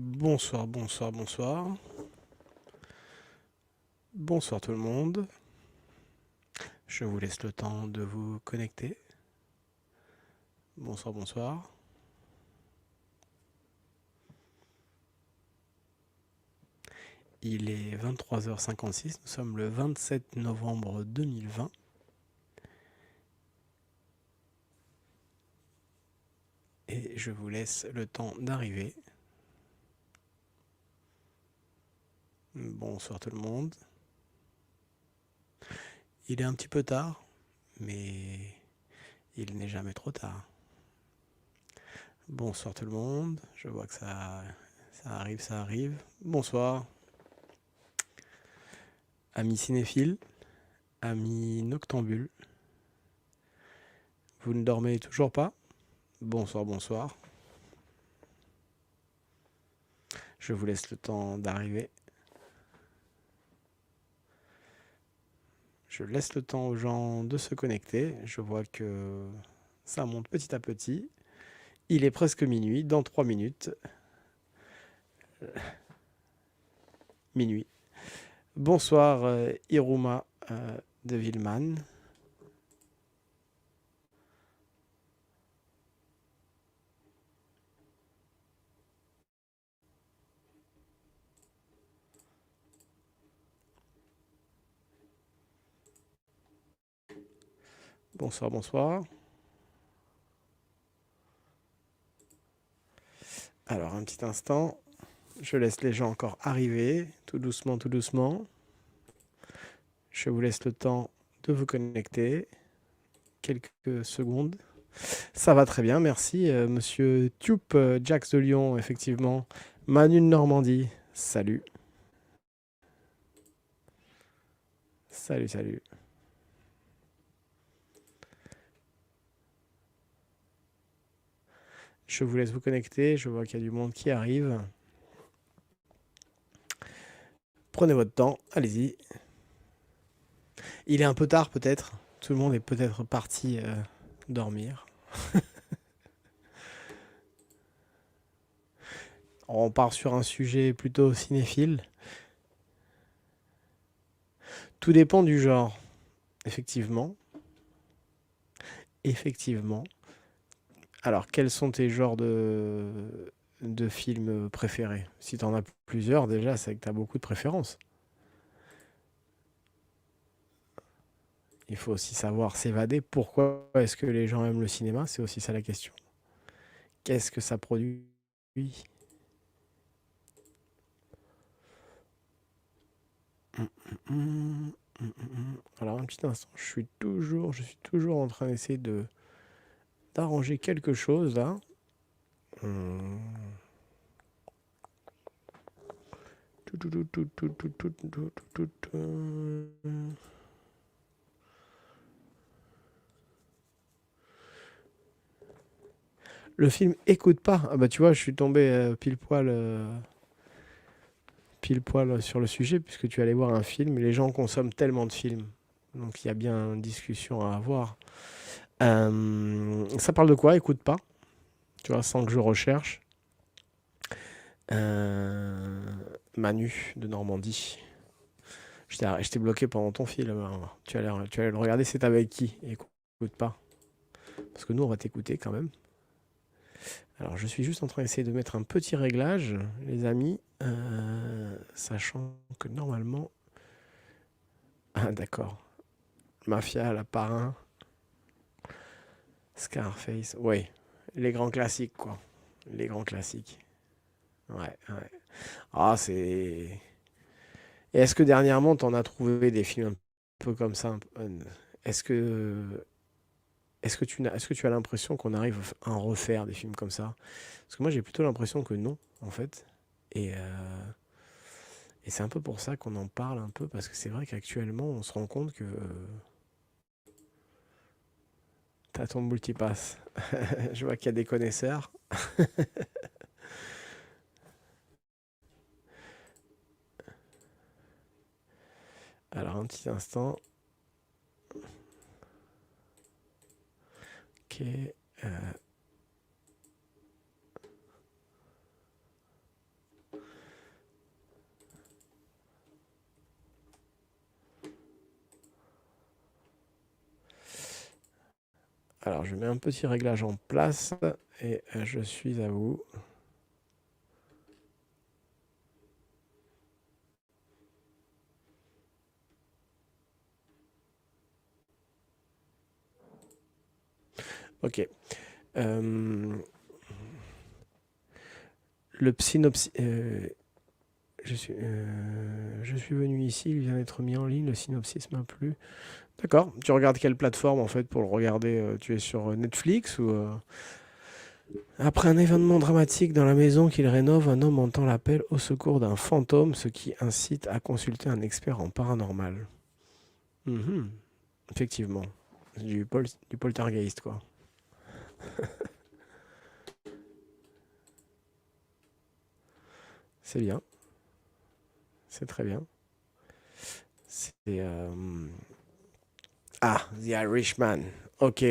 Bonsoir, bonsoir, bonsoir. Bonsoir tout le monde. Je vous laisse le temps de vous connecter. Bonsoir, bonsoir. Il est 23h56, nous sommes le 27 novembre 2020. Et je vous laisse le temps d'arriver. Bonsoir tout le monde. Il est un petit peu tard, mais il n'est jamais trop tard. Bonsoir tout le monde. Je vois que ça arrive, ça arrive. Bonsoir. Amis cinéphiles, amis noctambules. Vous ne dormez toujours pas? Bonsoir, bonsoir. Je vous laisse le temps d'arriver. Je laisse le temps aux gens de se connecter. Je vois que ça monte petit à petit. Il est presque minuit, dans 3 minutes. Minuit. Bonsoir Iruma de Villeman. Bonsoir, bonsoir. Alors un petit instant. Je laisse les gens encore arriver, tout doucement, tout doucement. Je vous laisse le temps de vous connecter. Quelques secondes. Ça va très bien, merci. Monsieur Tup, Jax de Lyon, effectivement. Manu de Normandie, salut. Salut, salut. Je vous laisse vous connecter, je vois qu'il y a du monde qui arrive. Prenez votre temps, allez-y. Il est un peu tard peut-être, tout le monde est peut-être parti dormir. On part sur un sujet plutôt cinéphile. Tout dépend du genre, effectivement. Effectivement. Alors, quels sont tes genres de films préférés? Si t'en as plusieurs, déjà, c'est que t'as beaucoup de préférences. Il faut aussi savoir s'évader. Pourquoi est-ce que les gens aiment le cinéma? C'est aussi ça la question. Qu'est-ce que ça produit? Alors, un petit instant. Je suis toujours en train d'essayer d'arranger quelque chose là. Le film Écoute pas. Ah bah tu vois, je suis tombé pile poil sur le sujet puisque tu allais voir un film. Les gens consomment tellement de films, donc il y a bien une discussion à avoir. Ça parle de quoi? Écoute pas. Tu vois, sans que je recherche. Euh, Manu de Normandie. Je t'ai bloqué pendant ton film, hein. Tu allais le regarder, c'est avec qui? Écoute pas. Parce que nous, on va t'écouter quand même. Alors, je suis juste en train d'essayer de mettre un petit réglage, les amis. Sachant que normalement... Ah, d'accord. Mafia, La Parrain, Scarface. Ouais, les grands classiques, quoi. Les grands classiques. Ouais, ouais. Ah, c'est... Et est-ce que dernièrement, t'en as trouvé des films un peu comme ça Est-ce que est-ce que tu as l'impression qu'on arrive à en refaire des films comme ça? Parce que moi, j'ai plutôt l'impression que non, en fait. Et c'est un peu pour ça qu'on en parle un peu, parce que c'est vrai qu'actuellement, on se rend compte que t'as ton multipass. Je vois qu'il y a des connaisseurs. Alors, un petit instant. Ok. euh, Alors, je mets un petit réglage en place et je suis à vous. Ok. Euh, le synopsis. Je suis venu ici, il vient d'être mis en ligne, le synopsis m'a plu. D'accord. Tu regardes quelle plateforme en fait pour le regarder Tu es sur Netflix ou Après un événement dramatique dans la maison qu'il rénove, un homme entend l'appel au secours d'un fantôme, ce qui incite à consulter un expert en paranormal. Mhm. Effectivement. Du poltergeist, quoi. C'est bien. C'est très bien. C'est. Ah, The Irishman. Ok.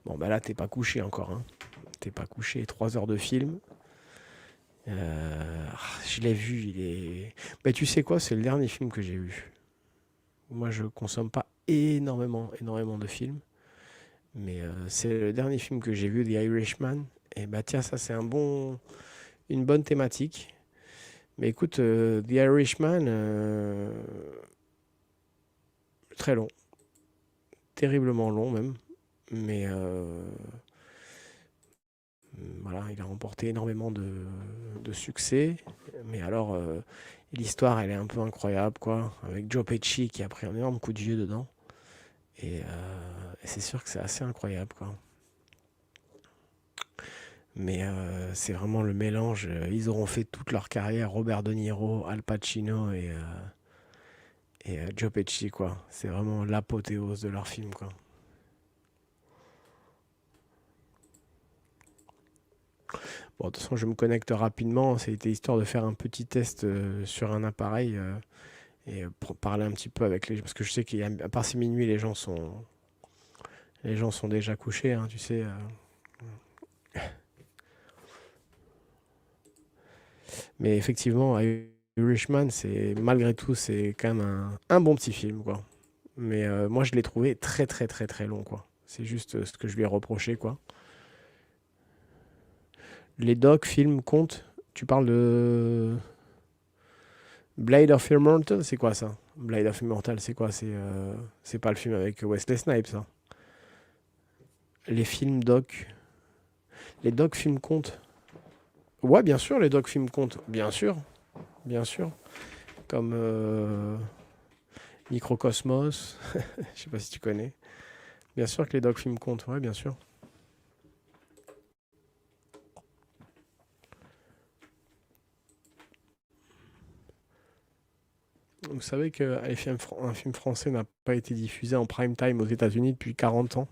Bon, bah là, t'es pas couché encore. Hein. T'es pas couché. 3 heures de film. Je l'ai vu. Il est. Bah, tu sais quoi? C'est le dernier film que j'ai vu. Moi, je consomme pas énormément de films. Mais c'est le dernier film que j'ai vu, The Irishman. Et bah tiens, ça c'est une bonne thématique. Mais écoute, The Irishman, très long, terriblement long même. Mais voilà, il a remporté énormément de succès. Mais alors, l'histoire, elle est un peu incroyable, quoi. Avec Joe Pesci qui a pris un énorme coup de vieux dedans. Et c'est sûr que c'est assez incroyable, quoi. Mais c'est vraiment le mélange. Ils auront fait toute leur carrière, Robert De Niro, Al Pacino et Joe Pesci, quoi. C'est vraiment l'apothéose de leur film, quoi. Bon, de toute façon, je me connecte rapidement. C'était histoire de faire un petit test sur un appareil et pour parler un petit peu avec les gens. Parce que je sais qu'à part minuit, les gens sont déjà couchés, hein, tu sais. Mais effectivement, Irishman, c'est malgré tout, c'est quand même un bon petit film, quoi. Mais moi, je l'ai trouvé très long, quoi. C'est juste ce que je lui ai reproché, quoi. Les docs, films, comptent. Tu parles de Blade of Immortal, c'est quoi ça? Blade of Immortal, c'est quoi? C'est pas le film avec Wesley Snipes, ça. Les films docs. Les docs, films comptent. Ouais, bien sûr, les docs, films comptent. Bien sûr, bien sûr. Comme Microcosmos. Je sais pas si tu connais. Bien sûr que les docs, films comptent. Ouais, bien sûr. Vous savez qu'un film français n'a pas été diffusé en prime time aux États-Unis depuis 40 ans,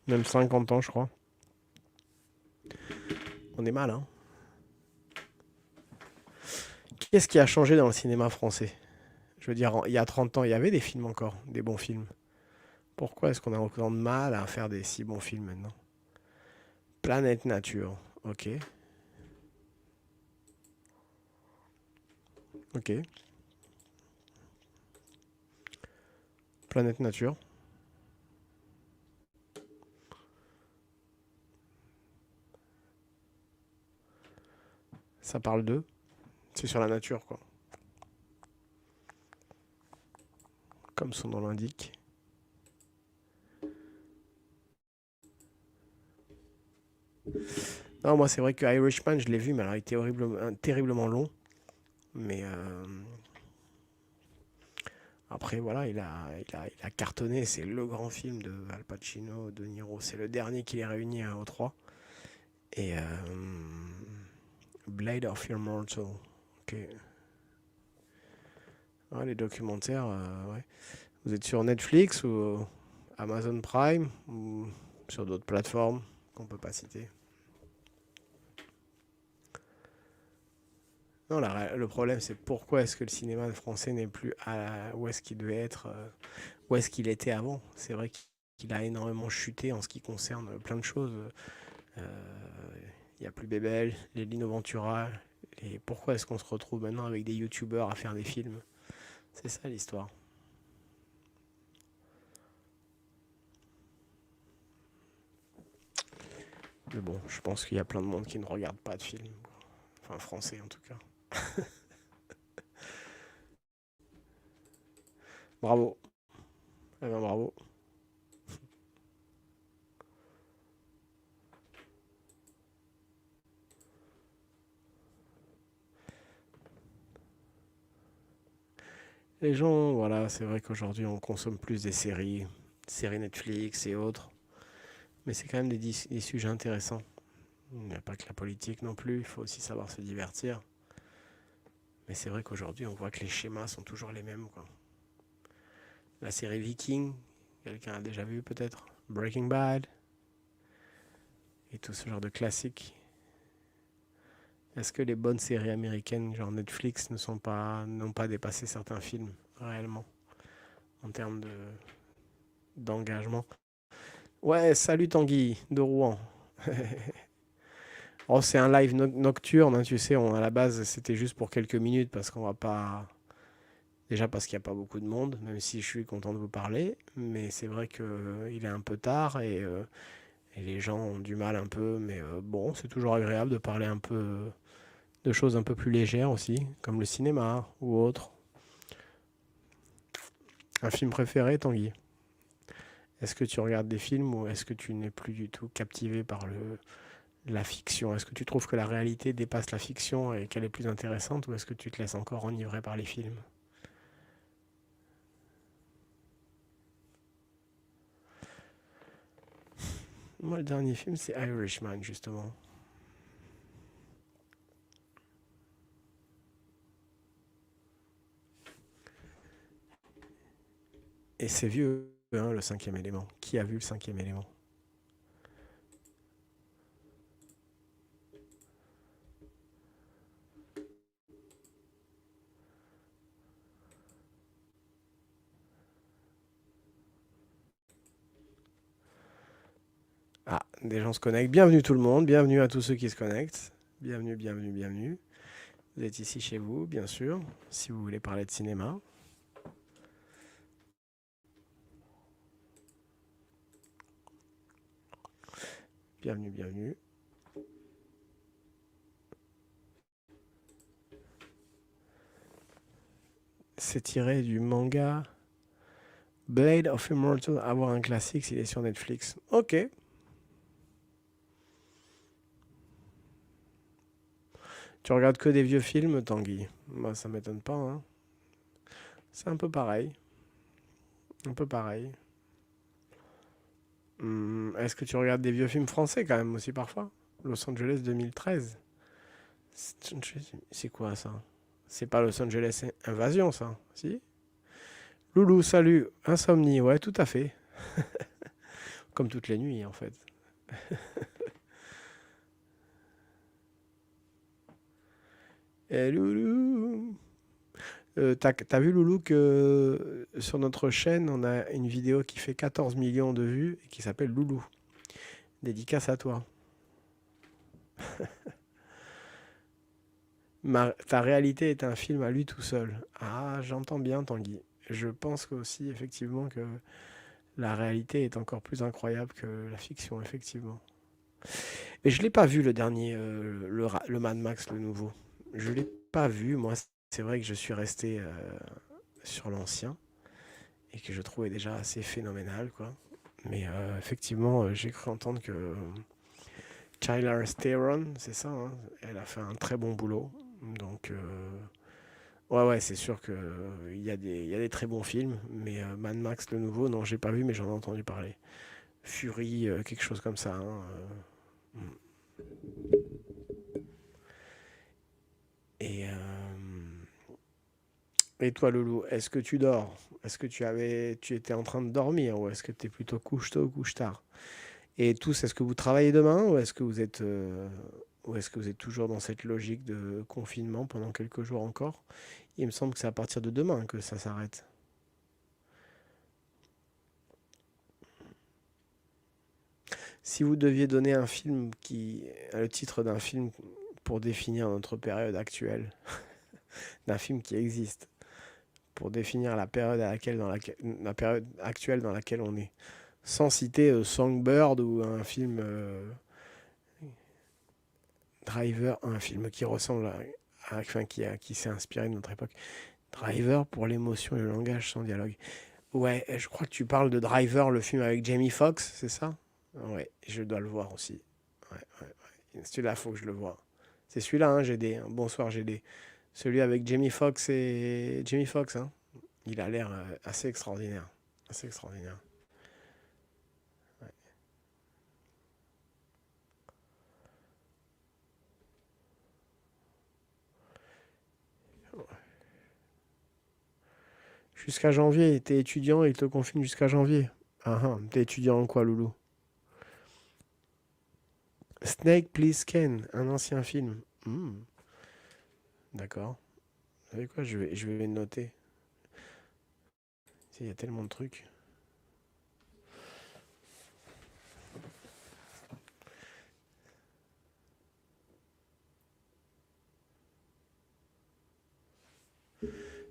même 50 ans, je crois. On est mal, hein. Qu'est-ce qui a changé dans le cinéma français? Je veux dire, il y a 30 ans, il y avait des films encore, des bons films. Pourquoi est-ce qu'on a autant de mal à faire des si bons films maintenant? Planète Nature, ok, ok. Planète Nature, ça parle d'eux, c'est sur la nature, quoi, comme son nom l'indique. Non, moi c'est vrai que Irishman, je l'ai vu, mais alors il était terriblement long. Mais après, voilà, il a cartonné. C'est le grand film de Al Pacino, De Niro. C'est le dernier qui les réunit aux trois. Et Blade of Immortal. Ok. Ouais, les documentaires, ouais. Vous êtes sur Netflix ou Amazon Prime ou sur d'autres plateformes qu'on peut pas citer. Non, le problème, c'est pourquoi est-ce que le cinéma français n'est plus où est-ce qu'il devait être, où est-ce qu'il était avant. C'est vrai qu'il a énormément chuté en ce qui concerne plein de choses. Il n'y a plus Bébel, les Lino Ventura. Et pourquoi est-ce qu'on se retrouve maintenant avec des youtubeurs à faire des films? C'est ça l'histoire. Mais bon, je pense qu'il y a plein de monde qui ne regarde pas de films. Enfin, français en tout cas. Bravo. Eh ben, bravo. Les gens, voilà, c'est vrai qu'aujourd'hui on consomme plus des séries Netflix et autres. Mais c'est quand même des sujets intéressants. Il n'y a pas que la politique non plus, il faut aussi savoir se divertir. Mais c'est vrai qu'aujourd'hui on voit que les schémas sont toujours les mêmes, quoi. La série Viking, quelqu'un a déjà vu peut-être Breaking Bad et tout ce genre de classiques. Est-ce que les bonnes séries américaines, genre Netflix, n'ont pas dépassé certains films réellement en termes d'engagement? Ouais, salut Tanguy de Rouen. Oh, c'est un live nocturne, hein, tu sais, à la base c'était juste pour quelques minutes parce qu'on va pas. Déjà parce qu'il n'y a pas beaucoup de monde, même si je suis content de vous parler, mais c'est vrai qu'il est un peu tard et les gens ont du mal un peu, mais bon, c'est toujours agréable de parler un peu de choses un peu plus légères aussi, comme le cinéma ou autre. Un film préféré, Tanguy? Est-ce que tu regardes des films ou est-ce que tu n'es plus du tout captivé par la fiction? Est-ce que tu trouves que la réalité dépasse la fiction et qu'elle est plus intéressante ou est-ce que tu te laisses encore enivrer par les films? Moi, le dernier film, c'est Irishman, justement. Et c'est vieux, hein, le cinquième élément. Qui a vu le cinquième élément? Ah, des gens se connectent. Bienvenue tout le monde, bienvenue à tous ceux qui se connectent. Bienvenue, bienvenue, bienvenue. Vous êtes ici chez vous, bien sûr, si vous voulez parler de cinéma. Bienvenue, bienvenue. C'est tiré du manga Blade of Immortal. Avoir un classique s'il est sur Netflix. Ok. Tu regardes que des vieux films, Tanguy? Moi, ça m'étonne pas, hein. C'est un peu pareil. Un peu pareil. Est-ce que tu regardes des vieux films français quand même aussi parfois? Los Angeles 2013. C'est quoi ça? C'est pas Los Angeles Invasion, ça? Si? Loulou, salut. Insomnie, ouais, tout à fait. Comme toutes les nuits, en fait. Eh, Loulou. T'as vu, Loulou, que sur notre chaîne, on a une vidéo qui fait 14 millions de vues et qui s'appelle Loulou. Dédicace à toi. Ta réalité est un film à lui tout seul. Ah, j'entends bien, Tanguy. Je pense aussi, effectivement, que la réalité est encore plus incroyable que la fiction, effectivement. Mais je l'ai pas vu le dernier, le Mad Max, le nouveau. Je l'ai pas vu. Moi, c'est vrai que je suis resté sur l'ancien et que je trouvais déjà assez phénoménal, quoi. Mais effectivement, j'ai cru entendre que Charlize Theron, c'est ça, hein, elle a fait un très bon boulot. Donc, ouais, ouais, c'est sûr que il y a des très bons films, mais Mad Max, le nouveau, non, j'ai pas vu, mais j'en ai entendu parler. Fury, quelque chose comme ça, hein, et, et toi, Loulou, est-ce que tu dors? Est-ce que tu étais en train de dormir ou est-ce que tu es plutôt couche tôt ou couche tard? Et tous, est-ce que vous travaillez demain ou est-ce que vous êtes toujours dans cette logique de confinement pendant quelques jours encore? Il me semble que c'est à partir de demain que ça s'arrête. Si vous deviez donner le titre d'un film pour définir notre période actuelle, d'un film qui existe, pour définir la période la période actuelle dans laquelle on est, sans citer Songbird ou un film Driver, un film qui ressemble enfin, qui s'est inspiré de notre époque. Driver pour l'émotion et le langage sans dialogue. Ouais, je crois que tu parles de Driver, le film avec Jamie Foxx, c'est ça? Ouais, je dois le voir aussi. Ouais, ouais, ouais. Celui-là, faut que je le voie. C'est celui-là, hein, GD, hein. Bonsoir, GD. Celui avec Jamie Foxx et Jamie Foxx, hein. Il a l'air assez extraordinaire. Assez extraordinaire. Jusqu'à janvier, t'es étudiant et il te confine jusqu'à janvier. Ah ah, t'es étudiant en quoi, Loulou? Snake Plissken, un ancien film. Hmm, d'accord. Vous savez quoi, je vais noter. Il y a tellement de trucs.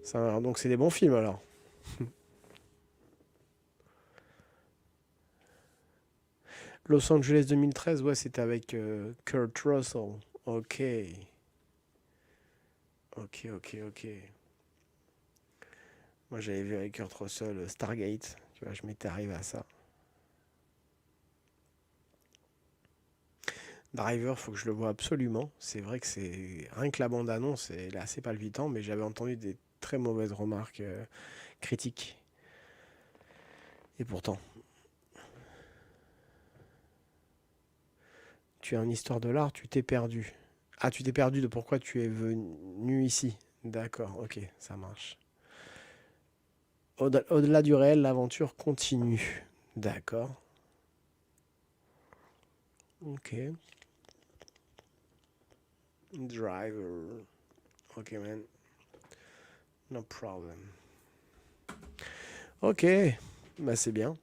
Ça, donc c'est des bons films alors. Los Angeles 2013, ouais, c'était avec Kurt Russell. Ok, ok, ok, ok. Moi j'avais vu avec Kurt Russell Stargate. Tu vois, je m'étais arrivé à ça. Driver, faut que je le vois absolument. C'est vrai que c'est rien que la bande-annonce, elle est assez palpitant, mais j'avais entendu des très mauvaises remarques critiques. Et pourtant, tu es en histoire de l'art, tu t'es perdu. Ah, tu t'es perdu de pourquoi tu es venu ici. D'accord, ok, ça marche. Au-delà du réel, l'aventure continue. D'accord, ok. Driver. Ok, man. No problem. Ok, bah c'est bien.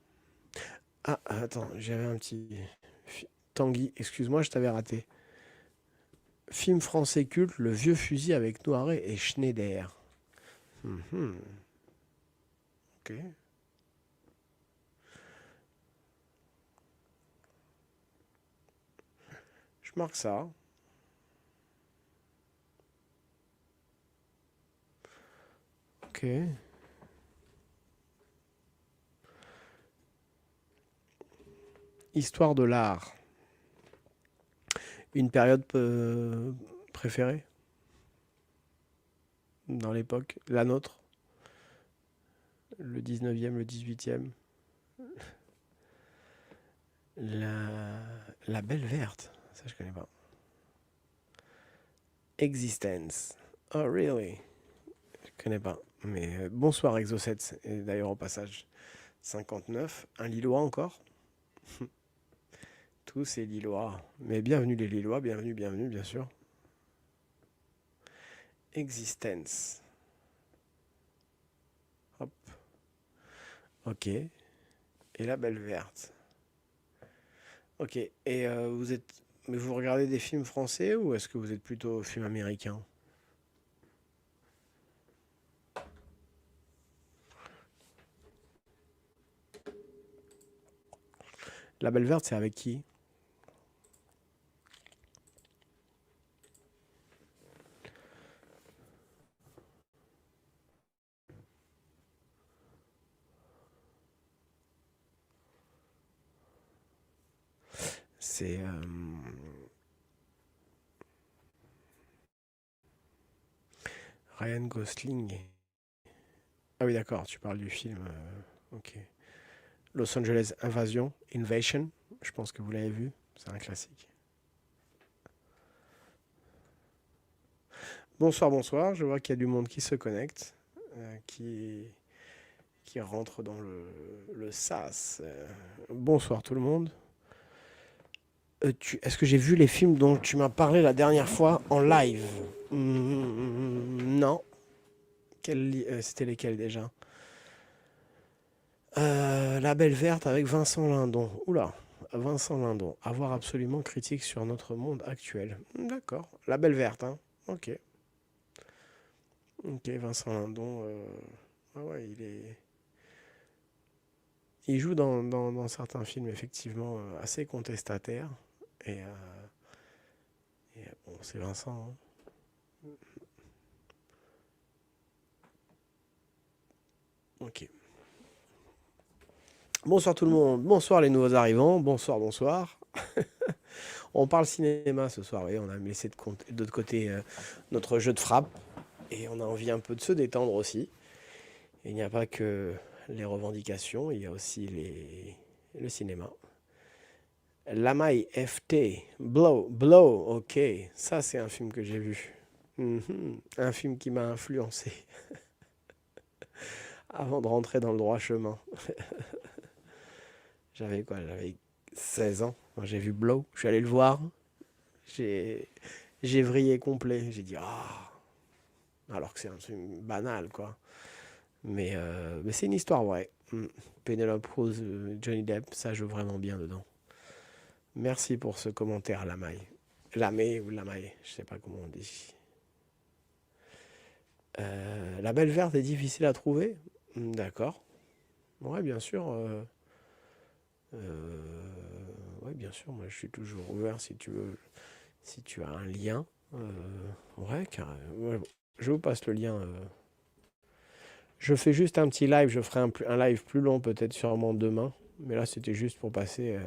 Ah, attends, j'avais un petit... Tanguy, excuse-moi, je t'avais raté. Film français culte, Le Vieux Fusil avec Noiret et Schneider. Mhm, ok, je marque ça. Ok. Histoire de l'art. Une période préférée dans l'époque, la nôtre, le 19e, le 18e. La, la Belle Verte, ça je connais pas. Existence. Oh really? Je connais pas. Mais bonsoir Exo7, et d'ailleurs au passage. 59, un Lillois encore. Tous ces Lillois. Mais bienvenue les Lillois, bienvenue, bienvenue bien sûr. Existence. Hop, ok. Et la Belle Verte. Ok. Et vous êtes... Mais vous regardez des films français ou est-ce que vous êtes plutôt film américain? La Belle Verte, c'est avec qui? C'est Ryan Gosling. Ah oui, d'accord, tu parles du film. Ok. Los Angeles Invasion, Invasion. Je pense que vous l'avez vu. C'est un classique. Bonsoir, bonsoir. Je vois qu'il y a du monde qui se connecte, qui rentre dans le SAS. Bonsoir tout le monde. Est-ce que j'ai vu les films dont tu m'as parlé la dernière fois en live? Non. C'était lesquels déjà? La Belle Verte avec Vincent Lindon. Oula, Vincent Lindon. Avoir absolument critique sur notre monde actuel. D'accord. La Belle Verte, hein. Ok. Ok, Vincent Lindon. Ah ouais, il joue dans certains films effectivement assez contestataires. Et Et, bon, c'est Vincent. Hein. Ok. Bonsoir tout le monde, bonsoir les nouveaux arrivants, bonsoir, bonsoir. On parle cinéma ce soir, oui, on a laissé de l'autre côté notre jeu de frappe et on a envie un peu de se détendre aussi. Et il n'y a pas que les revendications, il y a aussi le cinéma. Lamaille FT, Blow, ok, ça c'est un film que j'ai vu. Un film qui m'a influencé avant de rentrer dans le droit chemin. J'avais quoi? J'avais 16 ans quand j'ai vu Blow. Je suis allé le voir. J'ai j'ai vrillé complet. J'ai dit ah, alors que c'est un truc banal quoi. Mais c'est une histoire vraie. Penelope Cruz, Johnny Depp, ça joue vraiment bien dedans. Merci pour ce commentaire, Lamaille. Lamé ou Lamaille, je sais pas comment on dit. La Belle Verte est difficile à trouver. D'accord. Ouais, bien sûr. Ouais, bien sûr. Moi, je suis toujours ouvert si tu veux. Si tu as un lien. Ouais, carrément. Ouais, bon. Je vous passe le lien. Je fais juste un petit live. Je ferai un live plus long peut-être sûrement demain. Mais là, c'était juste pour passer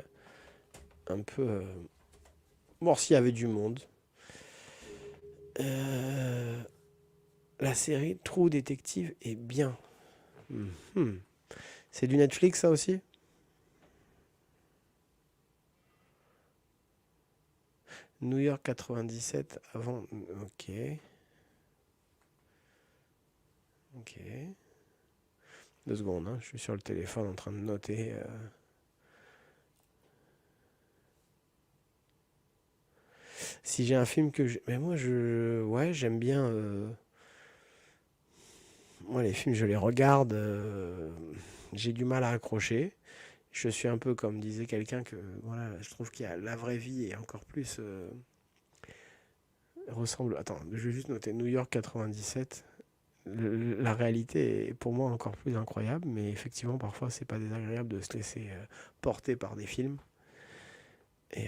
un peu. Voir s'il y avait du monde. La série True Detective est bien. Mhm. C'est du Netflix ça aussi? New York 97 avant. Ok. Ok. 2 secondes, hein, je suis sur le téléphone en train de noter. Si j'ai un film que je. Mais moi, ouais, j'aime bien. Moi, les films, je les regarde. J'ai du mal à accrocher. Je suis un peu comme disait quelqu'un que. Voilà, je trouve qu'il y a la vraie vie et encore plus. Ressemble. Attends, je vais juste noter New York 97. La réalité est pour moi encore plus incroyable, mais effectivement, parfois, c'est pas désagréable de se laisser porter par des films. Et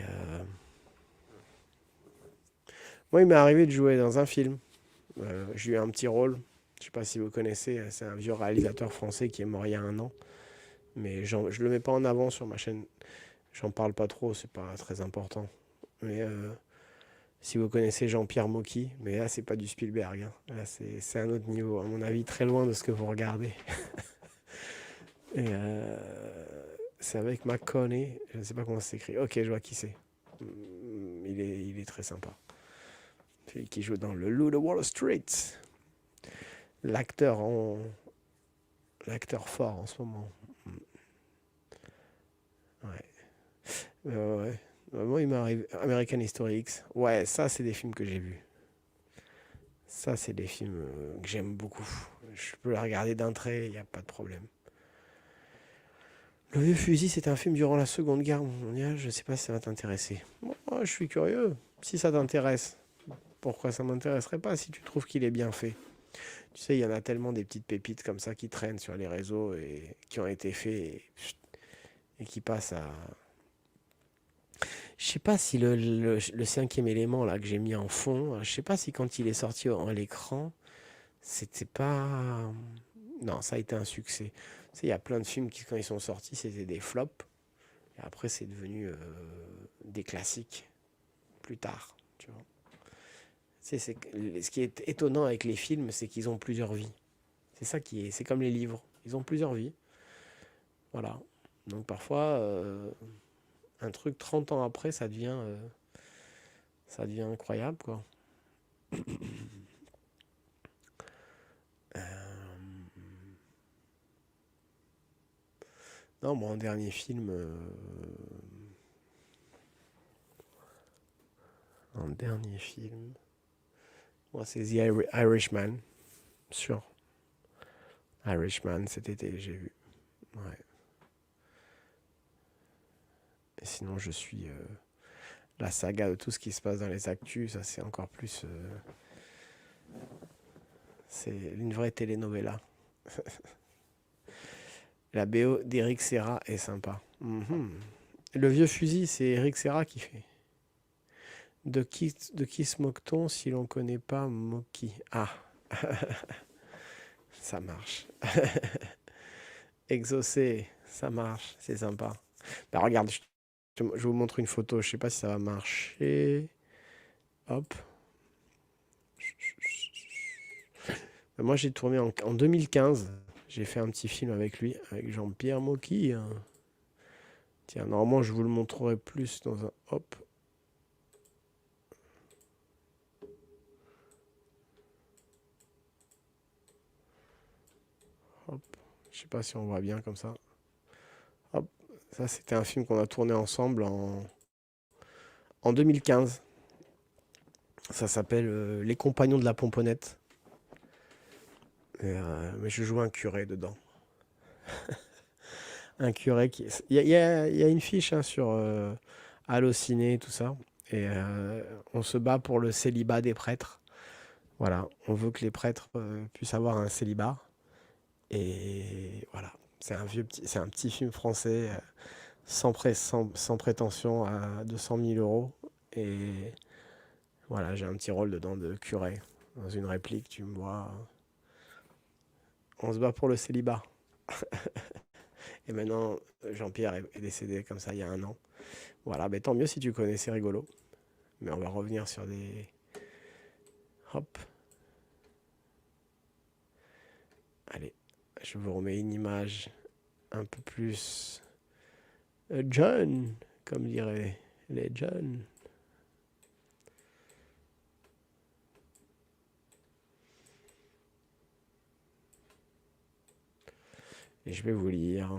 moi, il m'est arrivé de jouer dans un film. J'ai eu un petit rôle. Je sais pas si vous connaissez, c'est un vieux réalisateur français qui est mort il y a un an. Mais je le mets pas en avant sur ma chaîne. J'en parle pas trop, c'est pas très important. Mais si vous connaissez Jean-Pierre Mocky, mais là, c'est pas du Spielberg. Hein. Là, c'est un autre niveau, à mon avis, très loin de ce que vous regardez. Et c'est avec McConaughey. Je ne sais pas comment ça s'écrit. Ok, je vois qui c'est. Il est très sympa. Celui qui joue dans Le Loup de Wall Street. L'acteur en... L'acteur fort en ce moment. Ouais. Ouais. Moi, il m'arrive. American History X. Ouais, ça, c'est des films que j'ai vus. Ça, c'est des films que j'aime beaucoup. Je peux les regarder d'un trait, il n'y a pas de problème. Le vieux fusil, c'est un film durant la Seconde Guerre mondiale. Je ne sais pas si ça va t'intéresser. Bon, moi, je suis curieux. Si ça t'intéresse, pourquoi ça m'intéresserait pas si tu trouves qu'il est bien fait? Tu sais, il y en a tellement des petites pépites comme ça qui traînent sur les réseaux et qui ont été faits et qui passent à. Je sais pas si le cinquième élément là que j'ai mis en fond, je sais pas si quand il est sorti à l'écran, c'était pas. Non, ça a été un succès. Tu sais, il y a plein de films qui, quand ils sont sortis, c'était des flops. Et après, c'est devenu des classiques plus tard. Tu vois. Ce qui est étonnant avec les films, c'est qu'ils ont plusieurs vies. C'est ça qui est. C'est comme les livres. Ils ont plusieurs vies. Voilà. Donc parfois, un truc 30 ans après, ça devient incroyable, quoi. Non, moi, un dernier film. Un dernier film. Moi, c'est The Irishman. Sûr. Irishman, cet été, j'ai vu. Ouais. Et sinon, je suis la saga de tout ce qui se passe dans les actus. Ça, c'est encore plus. C'est une vraie telenovela. La BO d'Eric Serra est sympa. Le vieux fusil, c'est Eric Serra qui fait. De qui se moque-t-on si l'on connaît pas Moki? Ah, ça marche. Exaucé, ça marche, c'est sympa. Bah regarde, je vous montre une photo, je sais pas si ça va marcher. Hop. Moi j'ai tourné en 2015, j'ai fait un petit film avec lui, avec Jean-Pierre Mocky, hein. Tiens, normalement je vous le montrerai plus dans un... Hop. Hop. Je sais pas si on voit bien comme ça. Hop. Ça c'était un film qu'on a tourné ensemble en 2015. Ça s'appelle Les Compagnons de la Pomponnette. Mais je joue un curé dedans. Un curé qui... Il y a une fiche hein, sur Allociné, tout ça. Et on se bat pour le célibat des prêtres. Voilà, on veut que les prêtres puissent avoir un célibat. Et voilà, c'est un petit film français sans prétention à 200 000 euros. Et voilà, j'ai un petit rôle dedans de curé. Dans une réplique, tu me vois. On se bat pour le célibat. Et maintenant, Jean-Pierre est décédé comme ça il y a un an. Voilà, mais tant mieux si tu connais, c'est rigolo. Mais on va revenir sur des... Hop. Allez, je vous remets une image un peu plus John, comme diraient les John. Et je vais vous lire.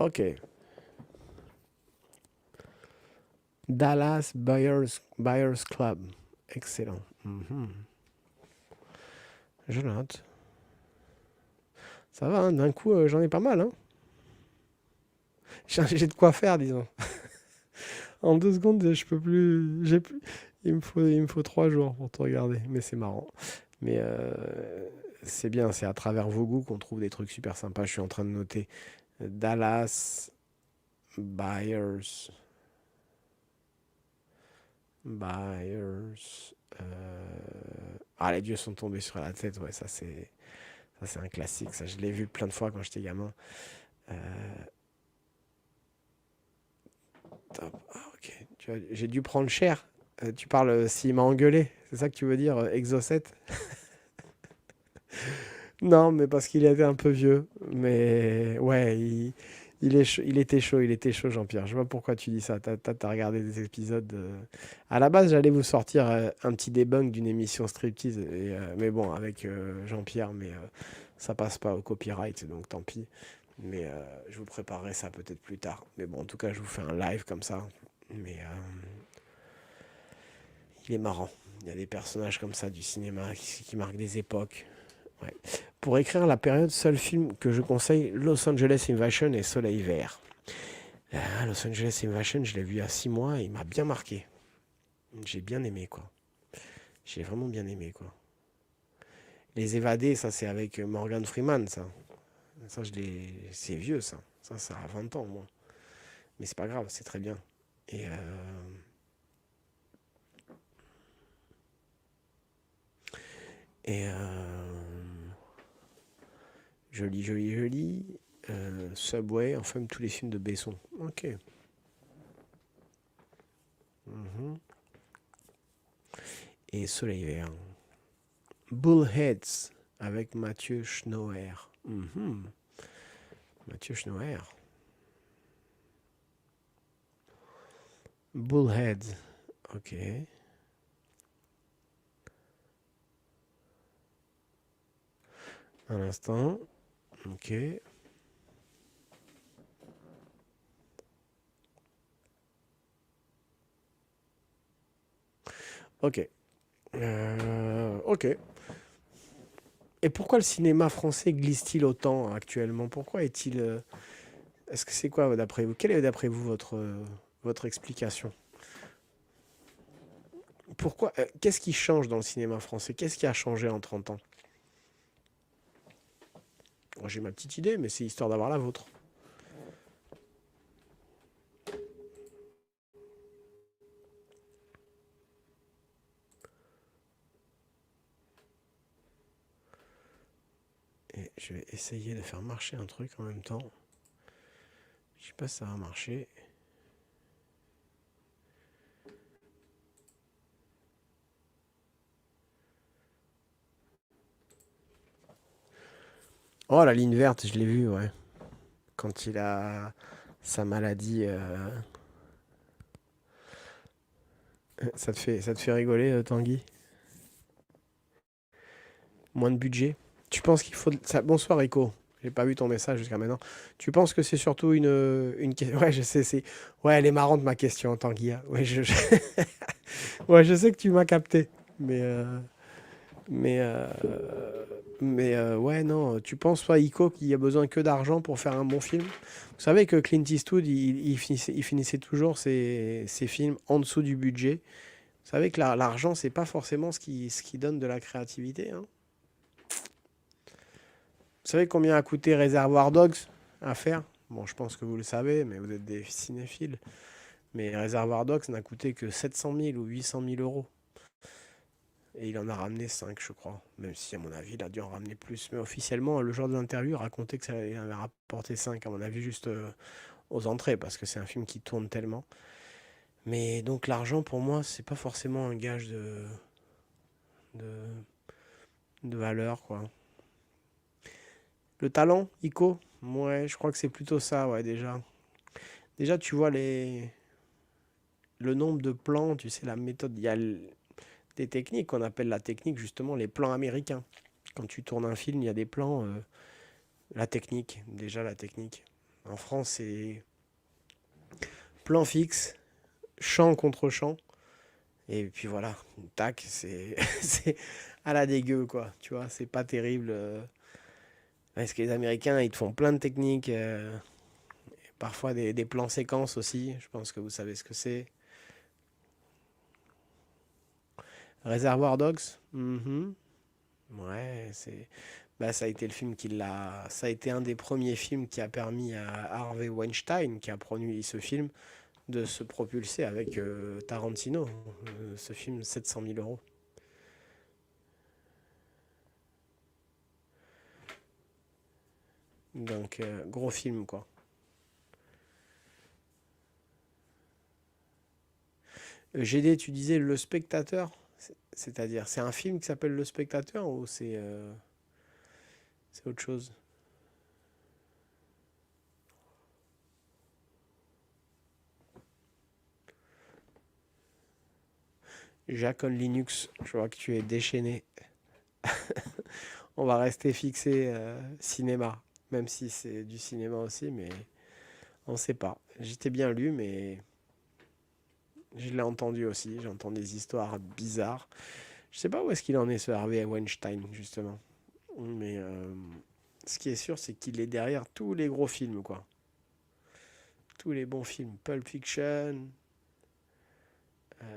Ok. Dallas Buyers Club. Excellent. Je note. Ça va, hein, d'un coup, j'en ai pas mal. Hein. J'ai de quoi faire, disons. En 2 secondes, je peux plus. Il me faut 3 jours pour tout regarder. Mais c'est marrant. Mais c'est bien, c'est à travers vos goûts qu'on trouve des trucs super sympas. Je suis en train de noter Dallas Buyers. Buyers. Ah, les dieux sont tombés sur la tête. Ouais, ça c'est un classique. Ça, je l'ai vu plein de fois quand j'étais gamin. Euh, Top. Ah, ok. J'ai dû prendre cher. Tu parles s'il m'a engueulé. C'est ça que tu veux dire, Exocet? Non, mais parce qu'il était un peu vieux. Mais ouais, il était chaud, Jean-Pierre. Je vois pourquoi tu dis ça. T'as regardé des épisodes. À la base, j'allais vous sortir un petit debunk d'une émission striptease. Mais bon, avec Jean-Pierre, mais ça passe pas au copyright, donc tant pis. Mais je vous préparerai ça peut-être plus tard. Mais bon, en tout cas, je vous fais un live comme ça. Mais il est marrant. Il y a des personnages comme ça du cinéma qui marquent des époques. Ouais. Pour écrire la période, seul film que je conseille, Los Angeles Invasion et Soleil Vert. Los Angeles Invasion, je l'ai vu il y a 6 mois et il m'a bien marqué. J'ai bien aimé, quoi. J'ai vraiment bien aimé, quoi. Les Évadés, ça c'est avec Morgan Freeman, ça. Ça, c'est vieux, ça. Ça a 20 ans, moi. Mais c'est pas grave, c'est très bien. Et et joli, joli, joli. Subway, enfin tous les films de Besson. Ok. Mhm. Et Soleil Vert. Bullheads avec Mathieu Schnauer. Mhm. Mathieu Schnauer. Bullheads. Ok. Un instant. Ok. Ok. Ok. Et pourquoi le cinéma français glisse-t-il autant actuellement? Pourquoi est-il... Est-ce que c'est quoi d'après vous? Quelle est d'après vous votre explication? Pourquoi qu'est-ce qui change dans le cinéma français? Qu'est-ce qui a changé en 30 ans? Moi, j'ai ma petite idée, mais c'est histoire d'avoir la vôtre. je vais essayer de faire marcher un truc en même temps. Je sais pas si ça va marcher. Oh, la ligne verte, je l'ai vue, ouais. Quand il a sa maladie. Ça te fait rigoler, Tanguy? Moins de budget. Tu penses qu'il faut... Bonsoir, Rico. J'ai pas vu ton message jusqu'à maintenant. Tu penses que c'est surtout une question... Ouais, je sais, c'est... Ouais, elle est marrante, ma question, Tanguy, hein. Ouais, ouais, je sais que tu m'as capté. Mais... Mais... ouais, non. Tu penses, toi, Ico, qu'il y a besoin que d'argent pour faire un bon film? Vous savez que Clint Eastwood, il finissait toujours ses films en dessous du budget. Vous savez que l'argent, c'est pas forcément ce qui donne de la créativité, hein. Vous savez combien a coûté Reservoir Dogs à faire? Bon, je pense que vous le savez, mais vous êtes des cinéphiles. Mais Reservoir Dogs n'a coûté que 700 000 ou 800 000 euros. Et il en a ramené 5, je crois. Même si, à mon avis, il a dû en ramener plus. Mais officiellement, le jour de l'interview, il racontait que ça avait rapporté 5, à mon avis, juste aux entrées, parce que c'est un film qui tourne tellement. Mais donc, l'argent, pour moi, c'est pas forcément un gage de, de valeur, quoi. Le talent, Ico? Ouais, je crois que c'est plutôt ça, ouais, déjà. Déjà, tu vois le nombre de plans, tu sais, la méthode. Il y a des techniques qu'on appelle la technique, justement, les plans américains. Quand tu tournes un film, il y a des plans. La technique, déjà la technique. En France, c'est plan fixe, champ contre champ. Et puis voilà, tac, c'est c'est à la dégueu, quoi. Tu vois, c'est pas terrible. Parce que les Américains, ils te font plein de techniques. Parfois des plans séquences aussi. Je pense que vous savez ce que c'est. Reservoir Dogs. Mhm. Ouais, bah, ça a été le film qui l'a. Ça a été un des premiers films qui a permis à Harvey Weinstein, qui a produit ce film, de se propulser avec Tarantino. Ce film, 700 000 euros. Donc, gros film, quoi. GD, tu disais Le Spectateur. C'est-à-dire, c'est un film qui s'appelle Le Spectateur ou c'est autre chose? Jacques on Linux, je vois que tu es déchaîné. On va rester fixé cinéma, même si c'est du cinéma aussi, mais on sait pas. J'étais bien lu, mais je l'ai entendu aussi. J'entends des histoires bizarres. Je sais pas où est-ce qu'il en est, ce Harvey Weinstein, justement. Mais ce qui est sûr, c'est qu'il est derrière tous les gros films, quoi. Tous les bons films. Pulp Fiction.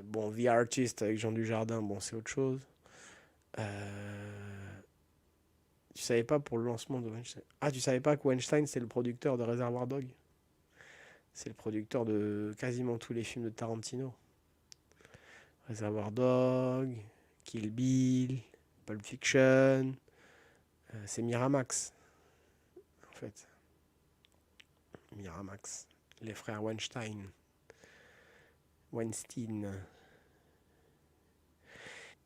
Bon, The Artist avec Jean Dujardin, bon, c'est autre chose. Euh, Tu savais pas pour le lancement de Weinstein. Ah, tu savais pas que Weinstein, c'est le producteur de Reservoir Dog? C'est le producteur de quasiment tous les films de Tarantino. Reservoir Dog, Kill Bill, Pulp Fiction. C'est Miramax, en fait. Miramax. Les frères Weinstein. Weinstein.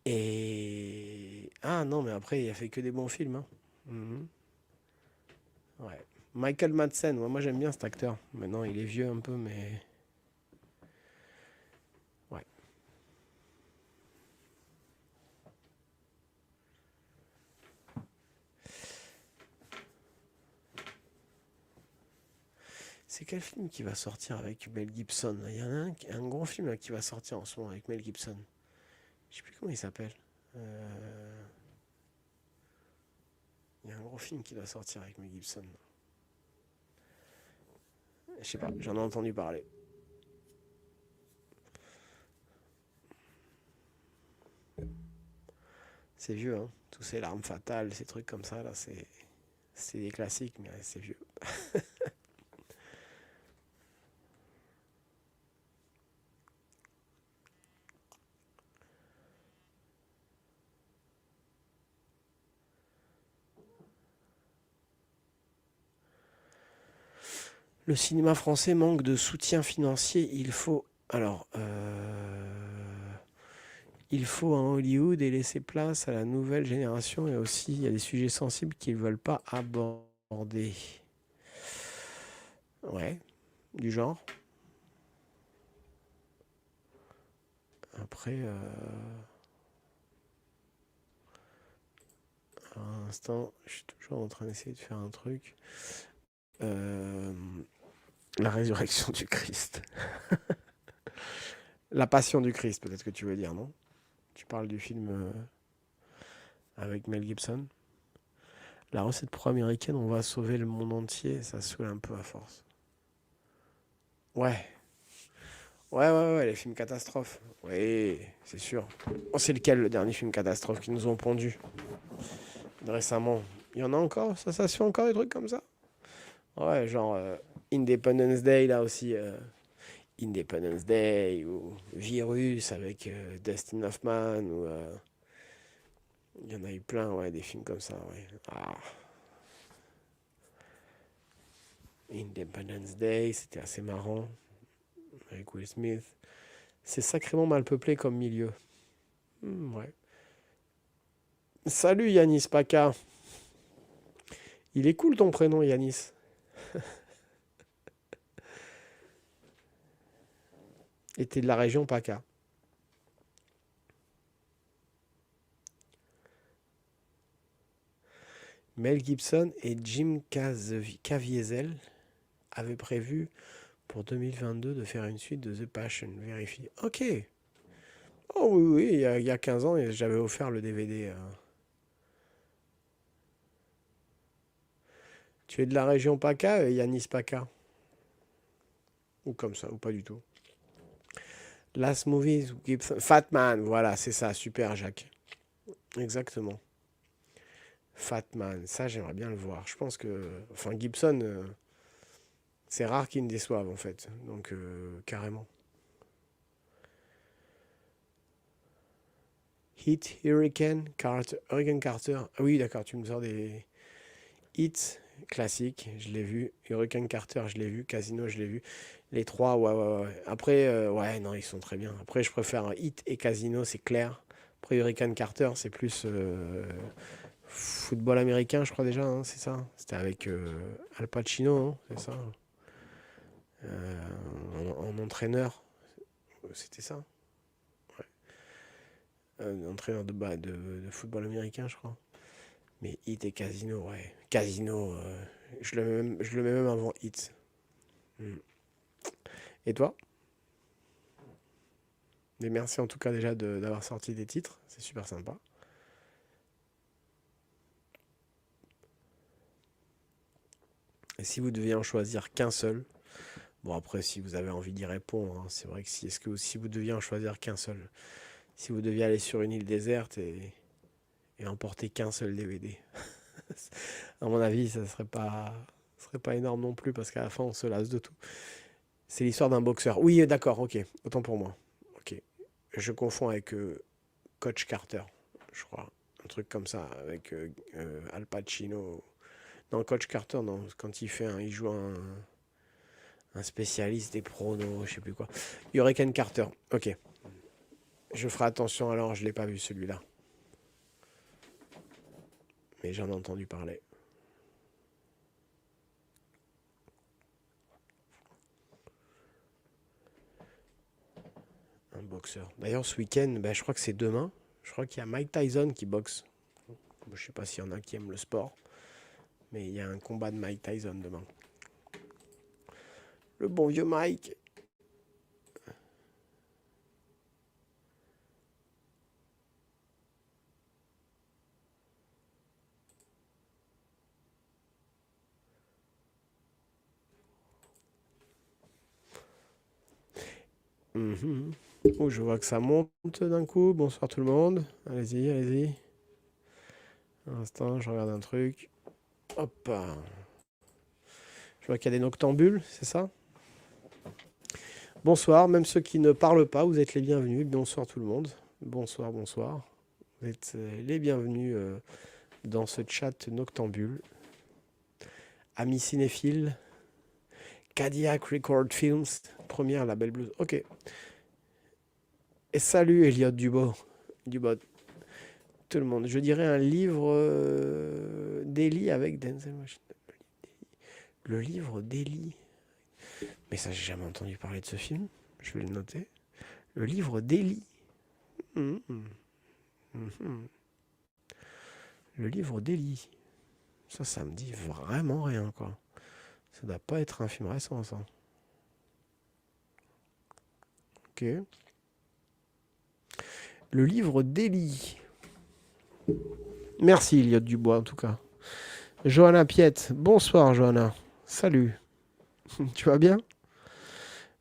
Et... Ah non, mais après, il a fait que des bons films, hein. Mhm. Ouais. Michael Madsen, moi j'aime bien cet acteur. Maintenant, il est vieux un peu, mais... Ouais. C'est quel film qui va sortir avec Mel Gibson? Il y en a un gros film là, qui va sortir en ce moment avec Mel Gibson. Je sais plus comment il s'appelle. Euh, Il y a un gros film qui va sortir avec Mel Gibson. Je sais pas, j'en ai entendu parler. C'est vieux, hein. Tous ces larmes fatales, ces trucs comme ça, là, c'est des classiques, mais ouais, c'est vieux. Le cinéma français manque de soutien financier. Il faut un Hollywood et laisser place à la nouvelle génération. Et aussi, il y a des sujets sensibles qu'ils ne veulent pas aborder. Ouais, du genre. Après, un instant, je suis toujours en train d'essayer de faire un truc. Euh, la résurrection du Christ. La passion du Christ, peut-être que tu veux dire, non? Tu parles du film avec Mel Gibson. La recette pro-américaine, on va sauver le monde entier, ça saoule un peu à force. Ouais, ouais, les films catastrophes. Oui, c'est sûr. Oh, c'est lequel le dernier film catastrophe qu'ils nous ont pondu récemment? Il y en a encore? Ça se fait encore des trucs comme ça? Ouais, genre Independence Day, là aussi. Independence Day ou Virus avec Dustin Hoffman. Ou, il y en a eu plein, ouais, des films comme ça, ouais. Ah, Independence Day, c'était assez marrant avec Will Smith. C'est sacrément mal peuplé comme milieu. Ouais. Salut Yanis Paka. Il est cool ton prénom Yanis. Et t'es de la région Paka. Mel Gibson et Jim Caviezel avaient prévu pour 2022 de faire une suite de The Passion. Vérifie. Ok. Oh oui, oui, il y a 15 ans, j'avais offert le DVD. Tu es de la région PACA, Yanis PACA? Ou comme ça, ou pas du tout. Last Movies, Gibson. Fatman, voilà, c'est ça, super Jacques. Exactement. Fatman, ça j'aimerais bien le voir. Je pense que. Enfin, Gibson, c'est rare qu'il me déçoive en fait. Donc, carrément. Hit, Hurricane, Carter. Hurricane Carter. Ah oui, d'accord, tu me sors des hits classiques, je l'ai vu. Hurricane Carter, je l'ai vu. Casino, je l'ai vu. Les trois, ouais, ouais, ouais. Après, ouais, non, ils sont très bien. Après, je préfère Hit et Casino, c'est clair. Après, Hurricane Carter, c'est plus football américain, je crois déjà, hein, c'est ça. C'était avec Al Pacino, hein, c'est ça. En entraîneur, c'était ça. Ouais. Entraîneur de football américain, je crois. Mais Hit et Casino, ouais. Casino, je le mets même avant Hit. Mm. Et toi? Mais merci en tout cas déjà d'avoir sorti des titres, c'est super sympa. Et si vous deviez en choisir qu'un seul, bon après si vous avez envie d'y répondre, hein, c'est vrai que si vous deviez en choisir qu'un seul, si vous deviez aller sur une île déserte et emporter qu'un seul DVD, à mon avis ça serait pas énorme non plus parce qu'à la fin on se lasse de tout. C'est l'histoire d'un boxeur. Oui d'accord, ok, autant pour moi. Ok, je confonds avec Coach Carter, je crois, un truc comme ça avec Al Pacino. Non, Coach Carter, non. Quand il joue un spécialiste des pronos, je sais plus quoi. Hurricane Carter. Ok. Je ferai attention alors, je l'ai pas vu celui-là. Mais j'en ai entendu parler. Un boxeur. D'ailleurs, ce week-end, ben, je crois que c'est demain. Je crois qu'il y a Mike Tyson qui boxe. Je sais pas s'il y en a qui aiment le sport. Mais il y a un combat de Mike Tyson demain. Le bon vieux Mike. Mhm. Oh, je vois que ça monte d'un coup. Bonsoir tout le monde. Allez-y, allez-y. Un instant, je regarde un truc. Hop. Je vois qu'il y a des noctambules, c'est ça? Bonsoir, même ceux qui ne parlent pas, vous êtes les bienvenus. Bonsoir tout le monde. Bonsoir, bonsoir. Vous êtes les bienvenus dans ce chat noctambule. Amis cinéphiles, Cadillac Record Films, première La Belle Blues. Ok. Et salut Elliot Dubois, tout le monde. Je dirais un livre d'Eli avec Denzel Washington. Le livre d'Eli. Mais ça, j'ai jamais entendu parler de ce film. Je vais le noter. Le livre d'Eli. Mhm. Mhm. Le livre d'Eli. Ça me dit vraiment rien, quoi. Ça doit pas être un film récent, ça. Ok. Le livre d'Eli. Merci, Elliot Dubois, en tout cas. Johanna Piette. Bonsoir, Johanna. Salut. Tu vas bien?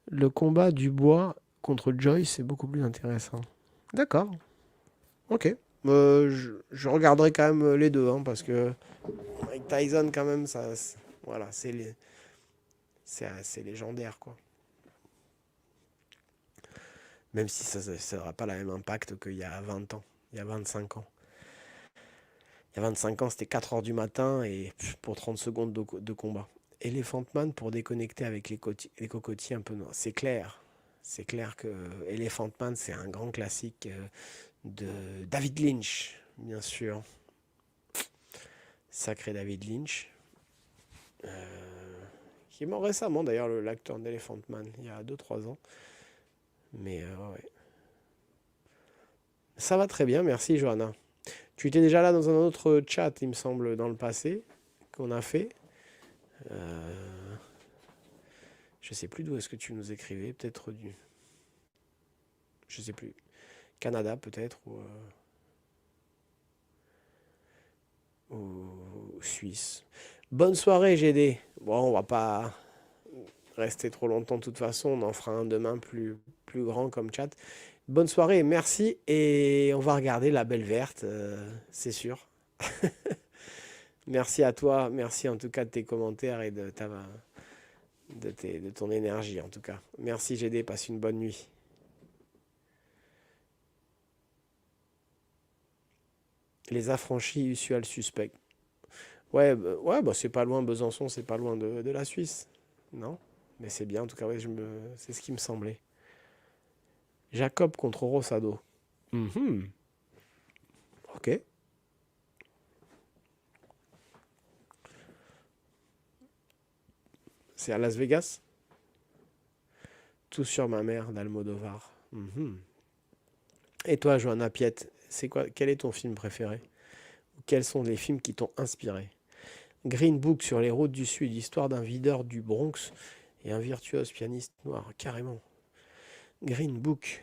Le combat du bois contre Joyce est beaucoup plus intéressant. D'accord. Ok. Je regarderai quand même les deux, hein, parce que Mike Tyson, quand même, ça, voilà, c'est légendaire, quoi. Même si ça n'aura pas le même impact qu'il y a 20 ans, il y a 25 ans. Il y a 25 ans, c'était 4 heures du matin et pour 30 secondes de combat. Elephant Man pour déconnecter avec les cocotiers un peu noirs. C'est clair. C'est clair que Elephant Man, c'est un grand classique de David Lynch, bien sûr. Sacré David Lynch. Qui est mort récemment d'ailleurs, l'acteur d'Elephant Man, il y a 2-3 ans. Mais ouais. Ça va très bien, merci Johanna. Tu étais déjà là dans un autre chat, il me semble, dans le passé, qu'on a fait. Je sais plus d'où est-ce que tu nous écrivais, peut-être du... Je sais plus. Canada peut-être, ou Suisse. Bonne soirée GD. Bon, on va pas rester trop longtemps de toute façon, on en fera un demain plus grand comme chat. Bonne soirée, merci, et on va regarder La Belle Verte, c'est sûr. Merci à toi, merci en tout cas de tes commentaires et de ton énergie en tout cas. Merci GD, passe une bonne nuit. Les affranchis usual suspects. Ouais, bah, c'est pas loin, Besançon, c'est pas loin de la Suisse. Non? Mais c'est bien, en tout cas, ouais, c'est ce qui me semblait. Jacob contre Rosado. Mhm. Ok. C'est à Las Vegas? Tout sur ma mère d'Almodovar. Mhm. Et toi, Johanna Piette, quel est ton film préféré? Ou quels sont les films qui t'ont inspiré? Green Book sur les routes du Sud, histoire d'un videur du Bronx et un virtuose pianiste noir, carrément. Green Book,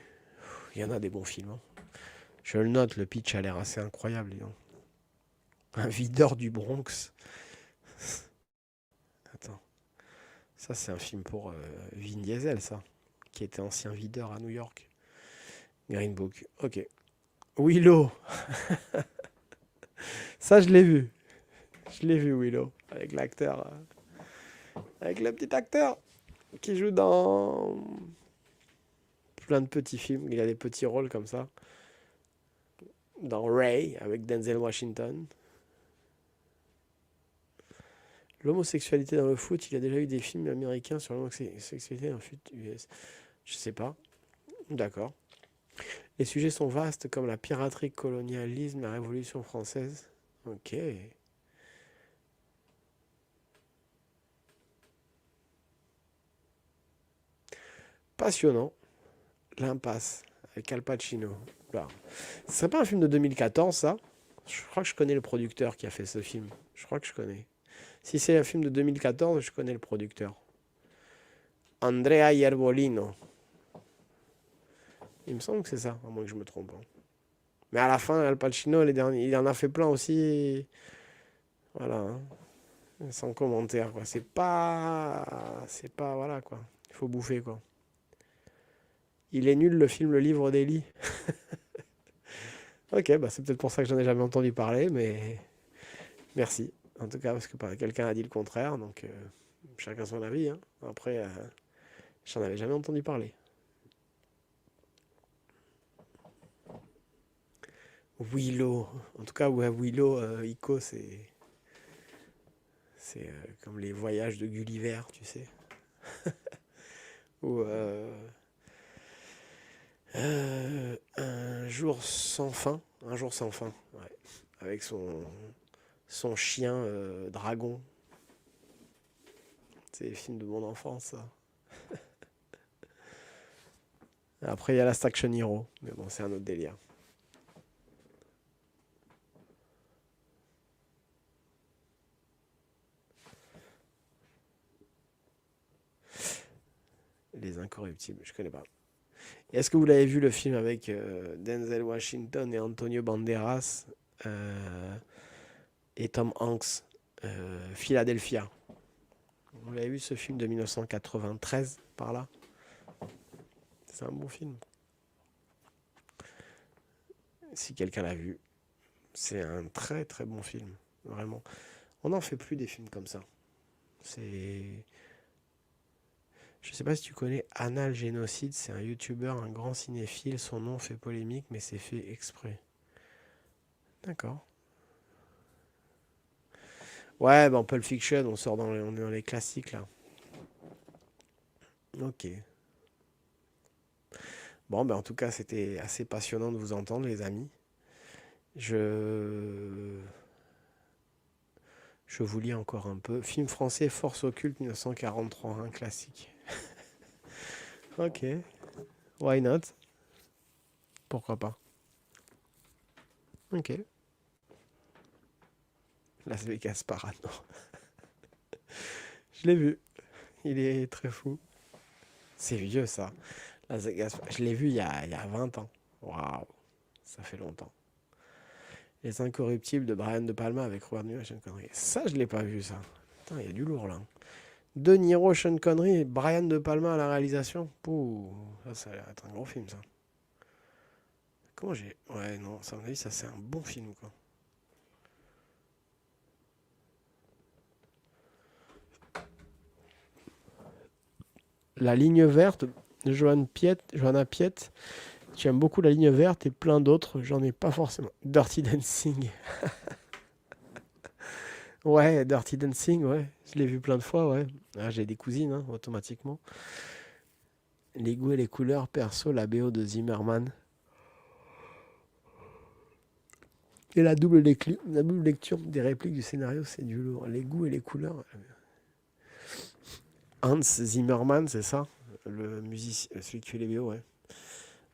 il y en a des bons films, hein. Je le note, le pitch a l'air assez incroyable, dis donc. Un videur du Bronx. Attends, ça c'est un film pour Vin Diesel, ça, qui était ancien videur à New York. Green Book, ok. Willow, ça je l'ai vu. Je l'ai vu, Willow, avec l'acteur, avec le petit acteur qui joue dans plein de petits films. Il a des petits rôles comme ça. Dans Ray, avec Denzel Washington. L'homosexualité dans le foot, il y a déjà eu des films américains sur l'homosexualité dans le foot US. Je sais pas. D'accord. Les sujets sont vastes comme la piraterie, le colonialisme, la Révolution française. Ok. Passionnant. L'impasse avec Al Pacino. Là. Ce serait pas un film de 2014, ça? Je crois que je connais le producteur qui a fait ce film. Je crois que je connais. Si c'est un film de 2014, je connais le producteur. Andrea Iervolino. Il me semble que c'est ça, à moins que je me trompe, hein. Mais à la fin, Al Pacino, les derniers, il en a fait plein aussi. Voilà, hein. Sans commentaire, quoi. C'est pas, voilà, quoi. Il faut bouffer, quoi. Il est nul le film Le Livre d'Eli. Ok, bah c'est peut-être pour ça que j'en ai jamais entendu parler, mais merci. En tout cas, parce que quelqu'un a dit le contraire, donc chacun son avis, hein. Après, j'en avais jamais entendu parler. Willow. En tout cas, ouais, Willow, Ico, c'est comme les voyages de Gulliver, tu sais. Ou un jour sans fin. Un jour sans fin, ouais. Avec son chien dragon. C'est les films de mon enfance, ça. Après, il y a Last Action Hero. Mais bon, c'est un autre délire. Les Incorruptibles, je connais pas. Est-ce que vous l'avez vu le film avec Denzel Washington et Antonio Banderas et Tom Hanks, Philadelphia? Vous l'avez vu ce film de 1993 par là? C'est un bon film. Si quelqu'un l'a vu, c'est un très très bon film, vraiment. On n'en fait plus des films comme ça. C'est, je sais pas si tu connais Anal Génocide, c'est un youtubeur, un grand cinéphile. Son nom fait polémique, mais c'est fait exprès. D'accord. Ouais, bah, Pulp Fiction, on est dans les classiques là. Ok. Bon, ben en tout cas, c'était assez passionnant de vous entendre, les amis. Je, je vous lis encore un peu. Film français, Force occulte 1943, un classique. Ok, why not? Pourquoi pas? Ok. Las Vegas Parano. Je l'ai vu. Il est très fou. C'est vieux ça. Las Vegas. Je l'ai vu il y a 20 ans. Waouh, ça fait longtemps. Les Incorruptibles de Brian De Palma avec Robert De Niro et Sean Connery. Ça, je l'ai pas vu ça. Putain, il y a du lourd là. De Niro, Sean Connery et Brian De Palma à la réalisation. Pouh, ça a l'air d'être un gros film ça. Comment j'ai. Ouais, non, ça, à mon avis, ça c'est un bon film quoi. La ligne verte, Johanna Piet. Tu aimes beaucoup la ligne verte et plein d'autres, j'en ai pas forcément. Dirty Dancing. Ouais, Dirty Dancing, ouais. Je l'ai vu plein de fois, ouais. Ah, j'ai des cousines, hein, automatiquement. Les goûts et les couleurs, perso, la BO de Zimmerman. Et la double lecture des répliques du scénario, c'est du lourd. Les goûts et les couleurs. Hans Zimmerman, c'est ça? Le musicien, celui qui fait les BO, ouais.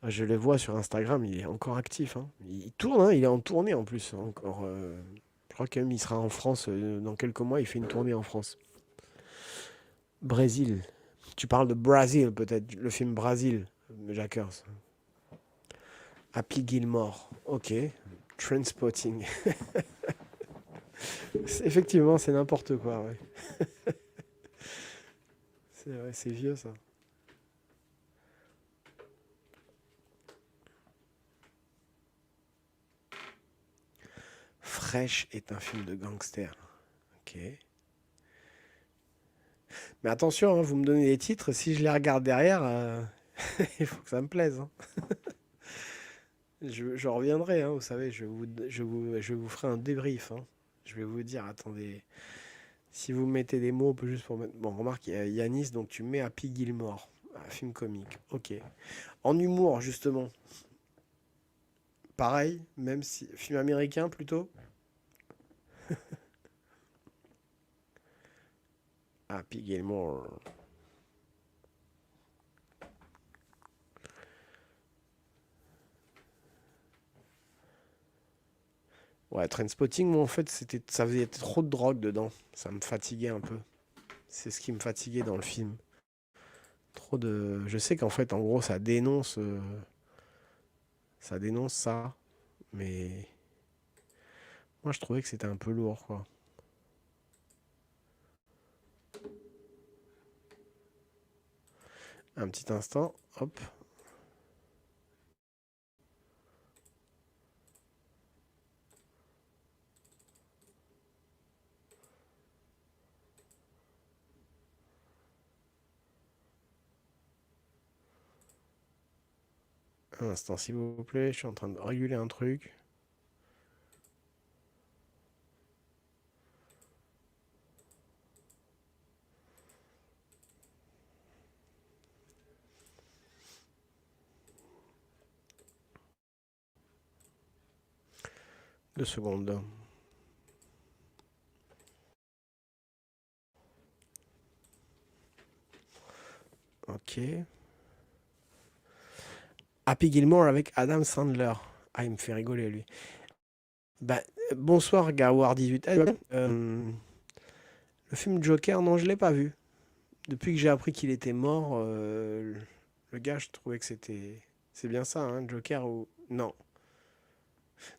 Ah, je le vois sur Instagram, il est encore actif, hein. Il tourne, hein, il est en tournée en plus. Encore, je crois qu'il sera en France dans quelques mois, il fait une tournée en France. Brésil. Tu parles de Brazil, peut-être, le film Brazil, Jackers. Happy Gilmore, ok. Trainspotting. Effectivement, c'est n'importe quoi, ouais. C'est ouais, c'est vieux ça. Fresh est un film de gangster. Ok. Mais attention, hein, vous me donnez des titres, si je les regarde derrière, il faut que ça me plaise, hein. Je reviendrai, hein, vous savez, je vous ferai un débrief, hein. Je vais vous dire, attendez, si vous mettez des mots juste pour mettre. Bon, remarque, il y a Yanis, donc tu mets Happy Gilmore, un film comique. Ok. En humour, justement, pareil, même si. Film américain plutôt. Happy Gilmore. Ouais, Trainspotting, moi en fait, ça faisait trop de drogue dedans. Ça me fatiguait un peu. C'est ce qui me fatiguait dans le film. Trop de. Je sais qu'en fait, en gros, ça dénonce ça, mais moi je trouvais que c'était un peu lourd, quoi. Un petit instant, hop. Un instant, s'il vous plaît, je suis en train de réguler un truc. 2 secondes. Ok. Happy Gilmore avec Adam Sandler. Ah, il me fait rigoler, lui. Bah, bonsoir, Gawar18. Le film Joker, non, je l'ai pas vu. Depuis que j'ai appris qu'il était mort, le gars, je trouvais que c'était... C'est bien ça, hein, Joker ou... Non.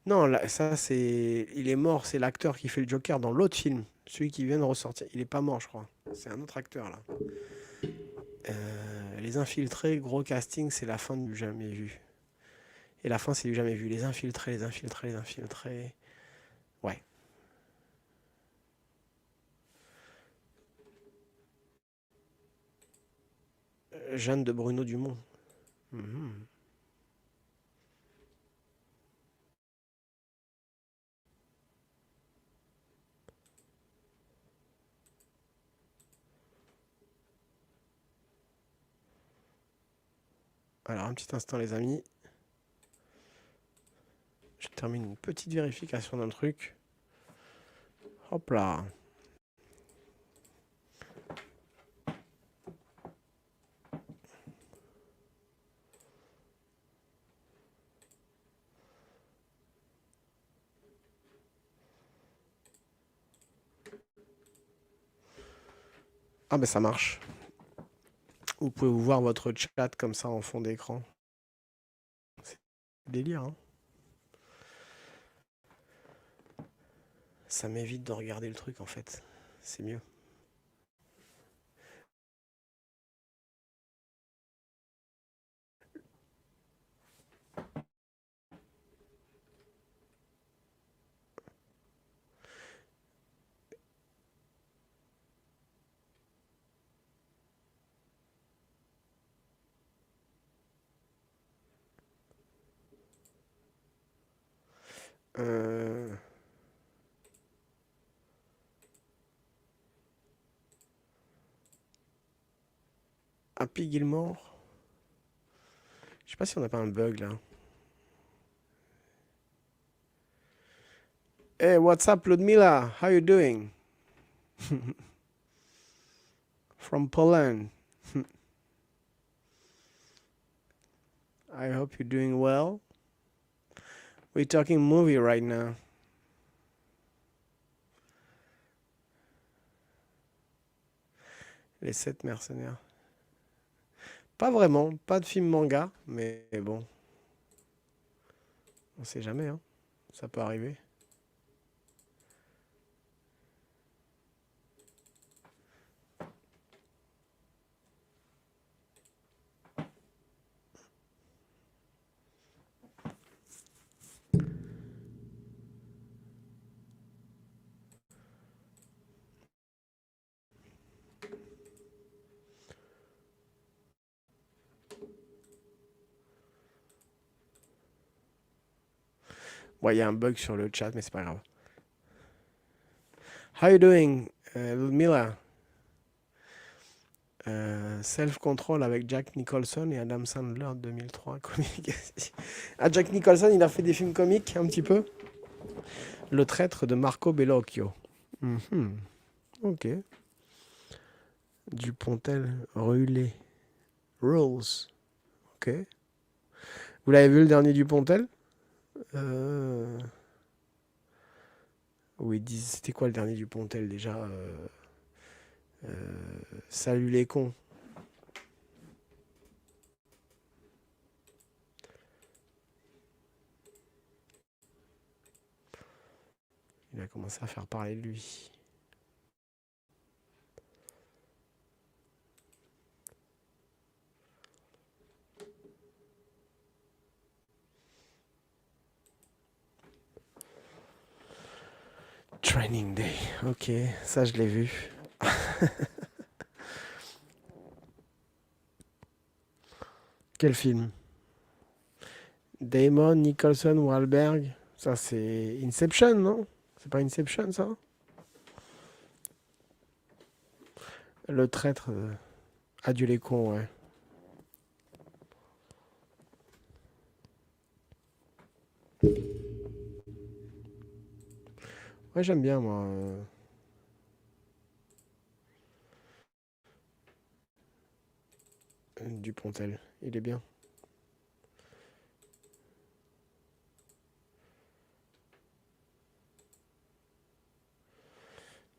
Non, là, ça, c'est... Il est mort, c'est l'acteur qui fait le Joker dans l'autre film. Celui qui vient de ressortir. Il est pas mort, je crois. C'est un autre acteur, là. Les Infiltrés, gros casting, c'est la fin du jamais vu. Et la fin, c'est du jamais vu. Les Infiltrés, les Infiltrés, les Infiltrés. Ouais. Jeanne de Bruno Dumont. Mhm. Alors, un petit instant, les amis. Je termine une petite vérification d'un truc. Hop là. Ah ben ça marche. Vous pouvez vous voir votre chat comme ça en fond d'écran. C'est délire, hein. Ça m'évite de regarder le truc en fait. C'est mieux. Euh... Happy Gilmore. Je sais pas si on n'a pas un bug là. Hey, what's up, Ludmila? How you doing? From Poland. I hope you're doing well. We're talking movie right now. Les 7 mercenaires. Pas vraiment, pas de film manga, mais bon, on sait jamais, hein. Ça peut arriver. Ouais, il y a un bug sur le chat, mais c'est pas grave. How you doing, Ludmila? Self-Control avec Jack Nicholson et Adam Sandler 2003. Comique. Ah, Jack Nicholson, il a fait des films comiques un petit peu. Le traître de Marco Bellocchio. Mhm. Ok. Dupontel, Rulet, Rules. Ok. Vous l'avez vu le dernier Dupontel? Oui, c'était quoi le dernier Dupontel déjà? Salut les cons. Il a commencé à faire parler de lui. Training Day. Ok, ça je l'ai vu. Quel film? Damon, Nicholson, Wahlberg. Ça c'est Inception, non? C'est pas Inception ça? Le traître. Adieu les cons, ouais. Ouais, j'aime bien, moi, Dupontel. Il est bien.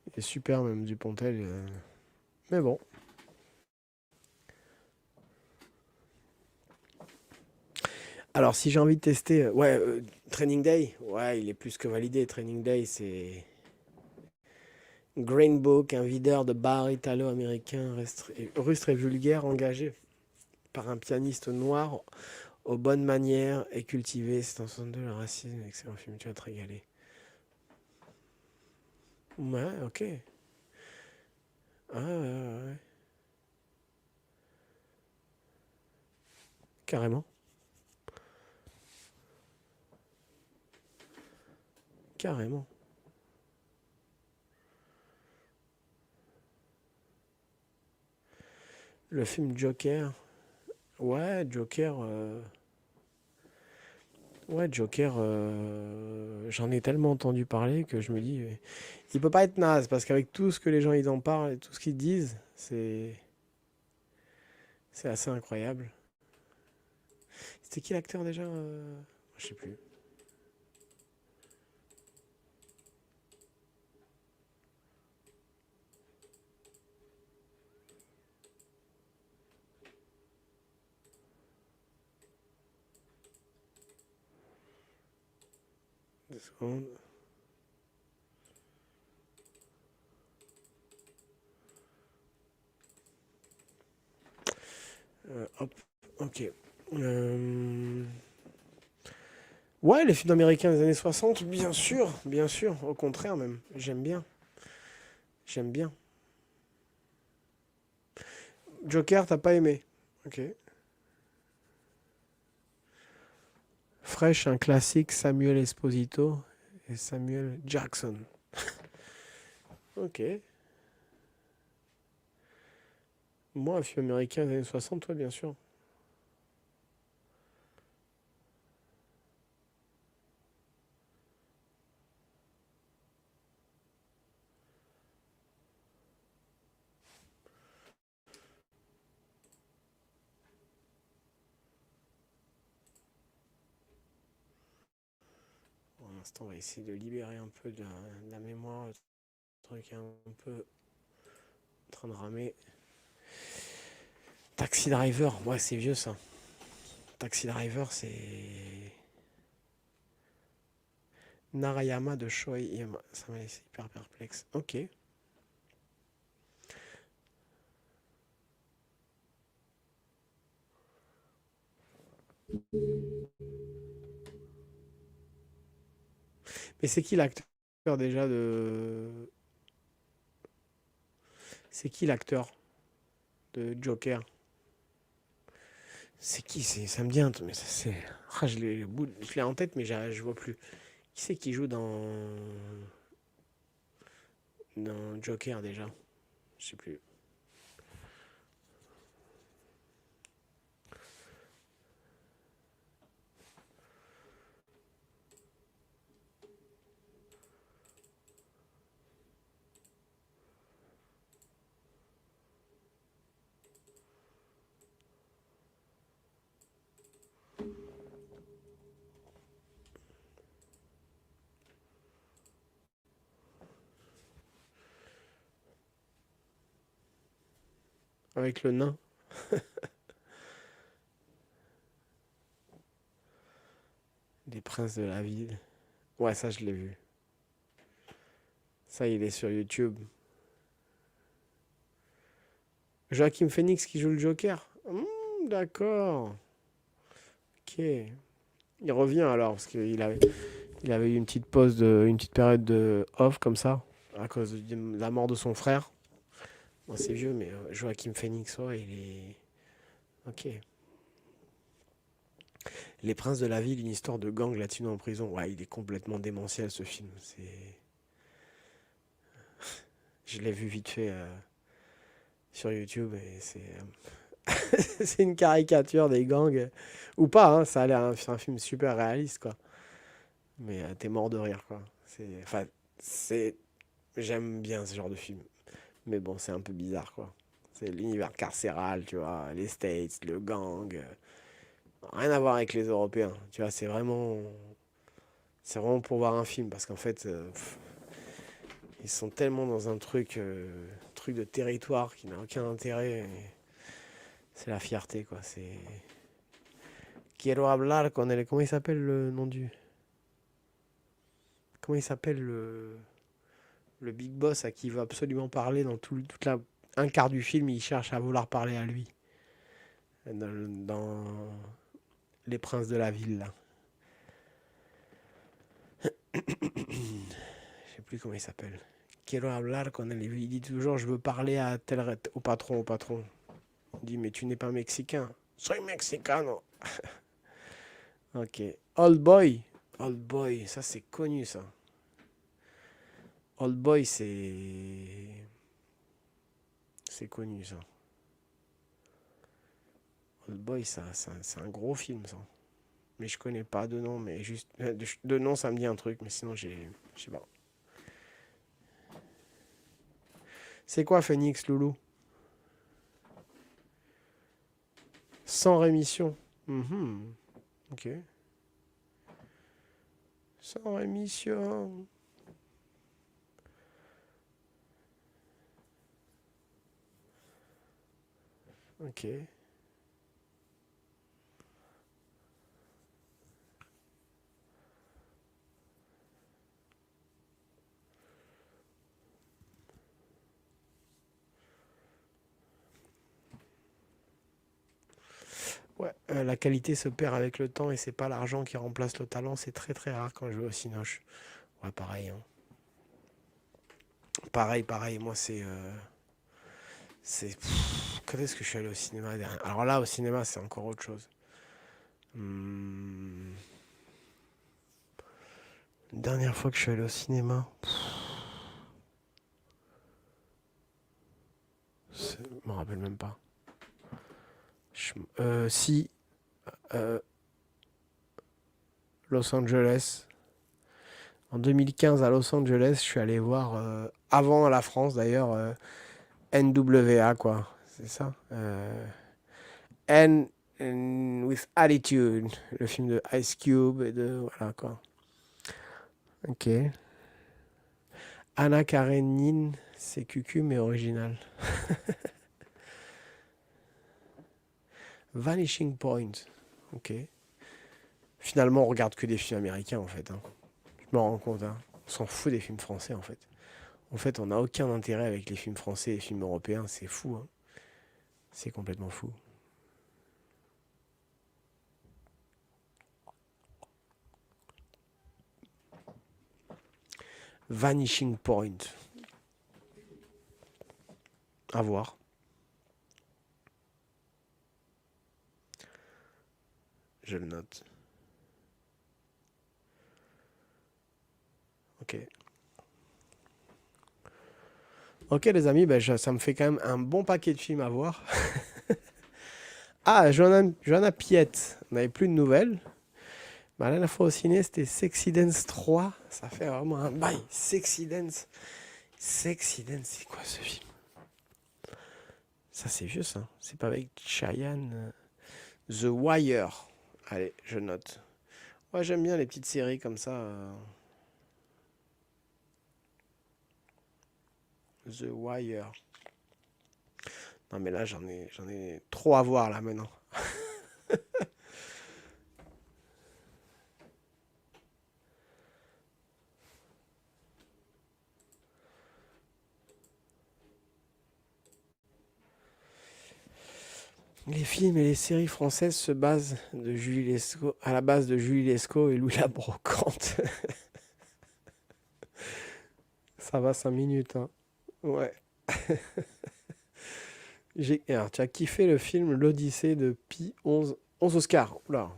Il est super, même, Dupontel. Mais bon. Alors, si j'ai envie de tester, ouais, Training Day, ouais, il est plus que validé. Training Day, c'est Green Book, un videur de bar italo-américain rustre et vulgaire, engagé par un pianiste noir aux bonnes manières et cultivé. C'est un son de le racisme. Excellent film, tu vas te régaler. Ouais, ok. Ah, ouais, ouais, ouais. Carrément. Carrément. Le film Joker. Ouais, Joker. Ouais, Joker. J'en ai tellement entendu parler que je me dis, il peut pas être naze parce qu'avec tout ce que les gens ils en parlent et tout ce qu'ils disent, c'est assez incroyable. C'était qui l'acteur déjà je sais plus. 2 secondes. Hop. Ok. Euh, Ouais, les films américains des années 60, bien sûr, au contraire même. J'aime bien. J'aime bien. Joker, t'as pas aimé. Ok. Fresh, un classique, Samuel Esposito et Samuel Jackson. Ok. Moi, un film américain des années 60, toi, bien sûr. Pour l'instant, on va essayer de libérer un peu de la mémoire. Le truc est un peu en train de ramer. Taxi Driver, ouais, c'est vieux ça. Taxi Driver, c'est Narayama de Shoei Yama. Ça m'a laissé hyper perplexe. Ok. Mais c'est qui l'acteur déjà de. C'est qui l'acteur de Joker? C'est qui? Ça me dit un truc, mais ça c'est. Ah, je l'ai en tête, mais je vois plus. Qui c'est qui joue dans Joker déjà? Je sais plus. Avec le nain. Des princes de la ville. Ouais, ça je l'ai vu. Ça, il est sur YouTube. Joachim Phoenix qui joue le Joker. D'accord. Ok. Il revient alors, parce il avait eu une petite période de off comme ça, à cause de la mort de son frère. Bon, c'est vieux, mais Joachim Phoenix, ouais, il est. Ok. Les Princes de la Ville, une histoire de gang latino en prison. Ouais, il est complètement démentiel ce film. Je l'ai vu vite fait sur YouTube et c'est une caricature des gangs. Ou pas, hein, c'est un film super réaliste, quoi. Mais t'es mort de rire, quoi. Enfin, C'est, j'aime bien ce genre de film. Mais bon, c'est un peu bizarre, quoi. C'est l'univers carcéral, tu vois, les States, le gang. Rien à voir avec les Européens. Tu vois, c'est vraiment pour voir un film parce qu'en fait, ils sont tellement dans un truc de territoire qui n'a aucun intérêt. C'est la fierté, quoi. C'est Quiero hablar con el. Comment il s'appelle le nom du. Comment il s'appelle le big boss à qui il veut absolument parler dans toute la. Un quart du film, il cherche à vouloir parler à lui. Dans Les Princes de la Ville, là. Je sais plus comment il s'appelle. Quiero hablar con el. Il dit toujours je veux parler à au patron, au patron. Il dit mais tu n'es pas mexicain. Soy mexicano. Ok. Old Boy. Old Boy, ça c'est connu ça. Old Boy c'est connu ça. Old Boy c'est un gros film ça. Mais je connais pas de nom, mais juste de nom ça me dit un truc, mais sinon je sais pas. C'est quoi Phoenix Loulou? Sans rémission. Mhm. Ok. Sans rémission. Ok. Ouais, la qualité se perd avec le temps et c'est pas l'argent qui remplace le talent. C'est très très rare quand je vais au cinoche. Ouais, pareil. Hein. Pareil, pareil. Moi, quand est-ce que je suis allé au cinéma dernier. Alors là, au cinéma, c'est encore autre chose. Hmm, Dernière fois que je suis allé au cinéma. Je me rappelle même pas. Si, euh, Los Angeles. En 2015 à Los Angeles, je suis allé voir, avant la France d'ailleurs, NWA, quoi. C'est ça with Attitude, le film de Ice Cube et de. Voilà, quoi. Ok. Anna Karenine, c'est Cucu, mais original. Vanishing Point. Ok. Finalement, on regarde que des films américains, en fait. Hein. Je me rends compte. Hein. On s'en fout des films français, en fait. En fait, on n'a aucun intérêt avec les films français et les films européens. C'est fou. Hein. C'est complètement fou. Vanishing Point. À voir. Je le note. Ok. Ok les amis, ben, ça me fait quand même un bon paquet de films à voir. Ah, Johanna Piette, on n'avait plus de nouvelles. Bah, la dernière fois au ciné, c'était Sexy Dance 3. Ça fait vraiment un bail. Sexy Dance. Sexy Dance, c'est quoi ce film? Ça, c'est vieux, ça. C'est pas avec Cheyenne. The Wire. Allez, je note. Ouais, j'aime bien les petites séries comme ça. The Wire. Non, mais là, j'en ai trop à voir, là, maintenant. Les films et les séries françaises se basent à la base de Julie Lescaut et Louis la Brocante. Ça va 5 minutes, hein. Ouais. Alors, tu as kiffé le film L'Odyssée de Pi 11, 11 Oscars. Oula,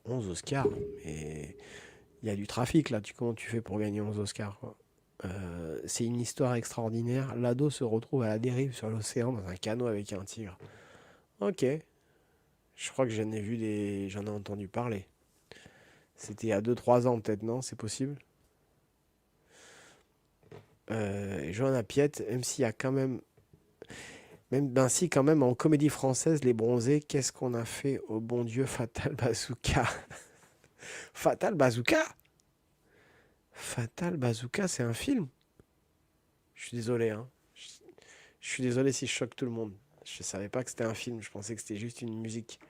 11 Oscars. Mais il y a du trafic là. Comment tu fais pour gagner 11 Oscars quoi. C'est une histoire extraordinaire. L'ado se retrouve à la dérive sur l'océan dans un canot avec un tigre. Ok. Je crois que j'en ai entendu parler. C'était il y a 2-3 ans peut-être, non? C'est possible? Johanna Piette, même s'il y a quand même. Même, ben si, quand même, en comédie française, Les Bronzés, qu'est-ce qu'on a fait au bon Dieu, Fatal Bazooka? Fatal Bazooka? Fatal Bazooka, c'est un film? Je suis désolé, hein. Je, je suis désolé si je choque tout le monde. Je savais pas que c'était un film, je pensais que c'était juste une musique.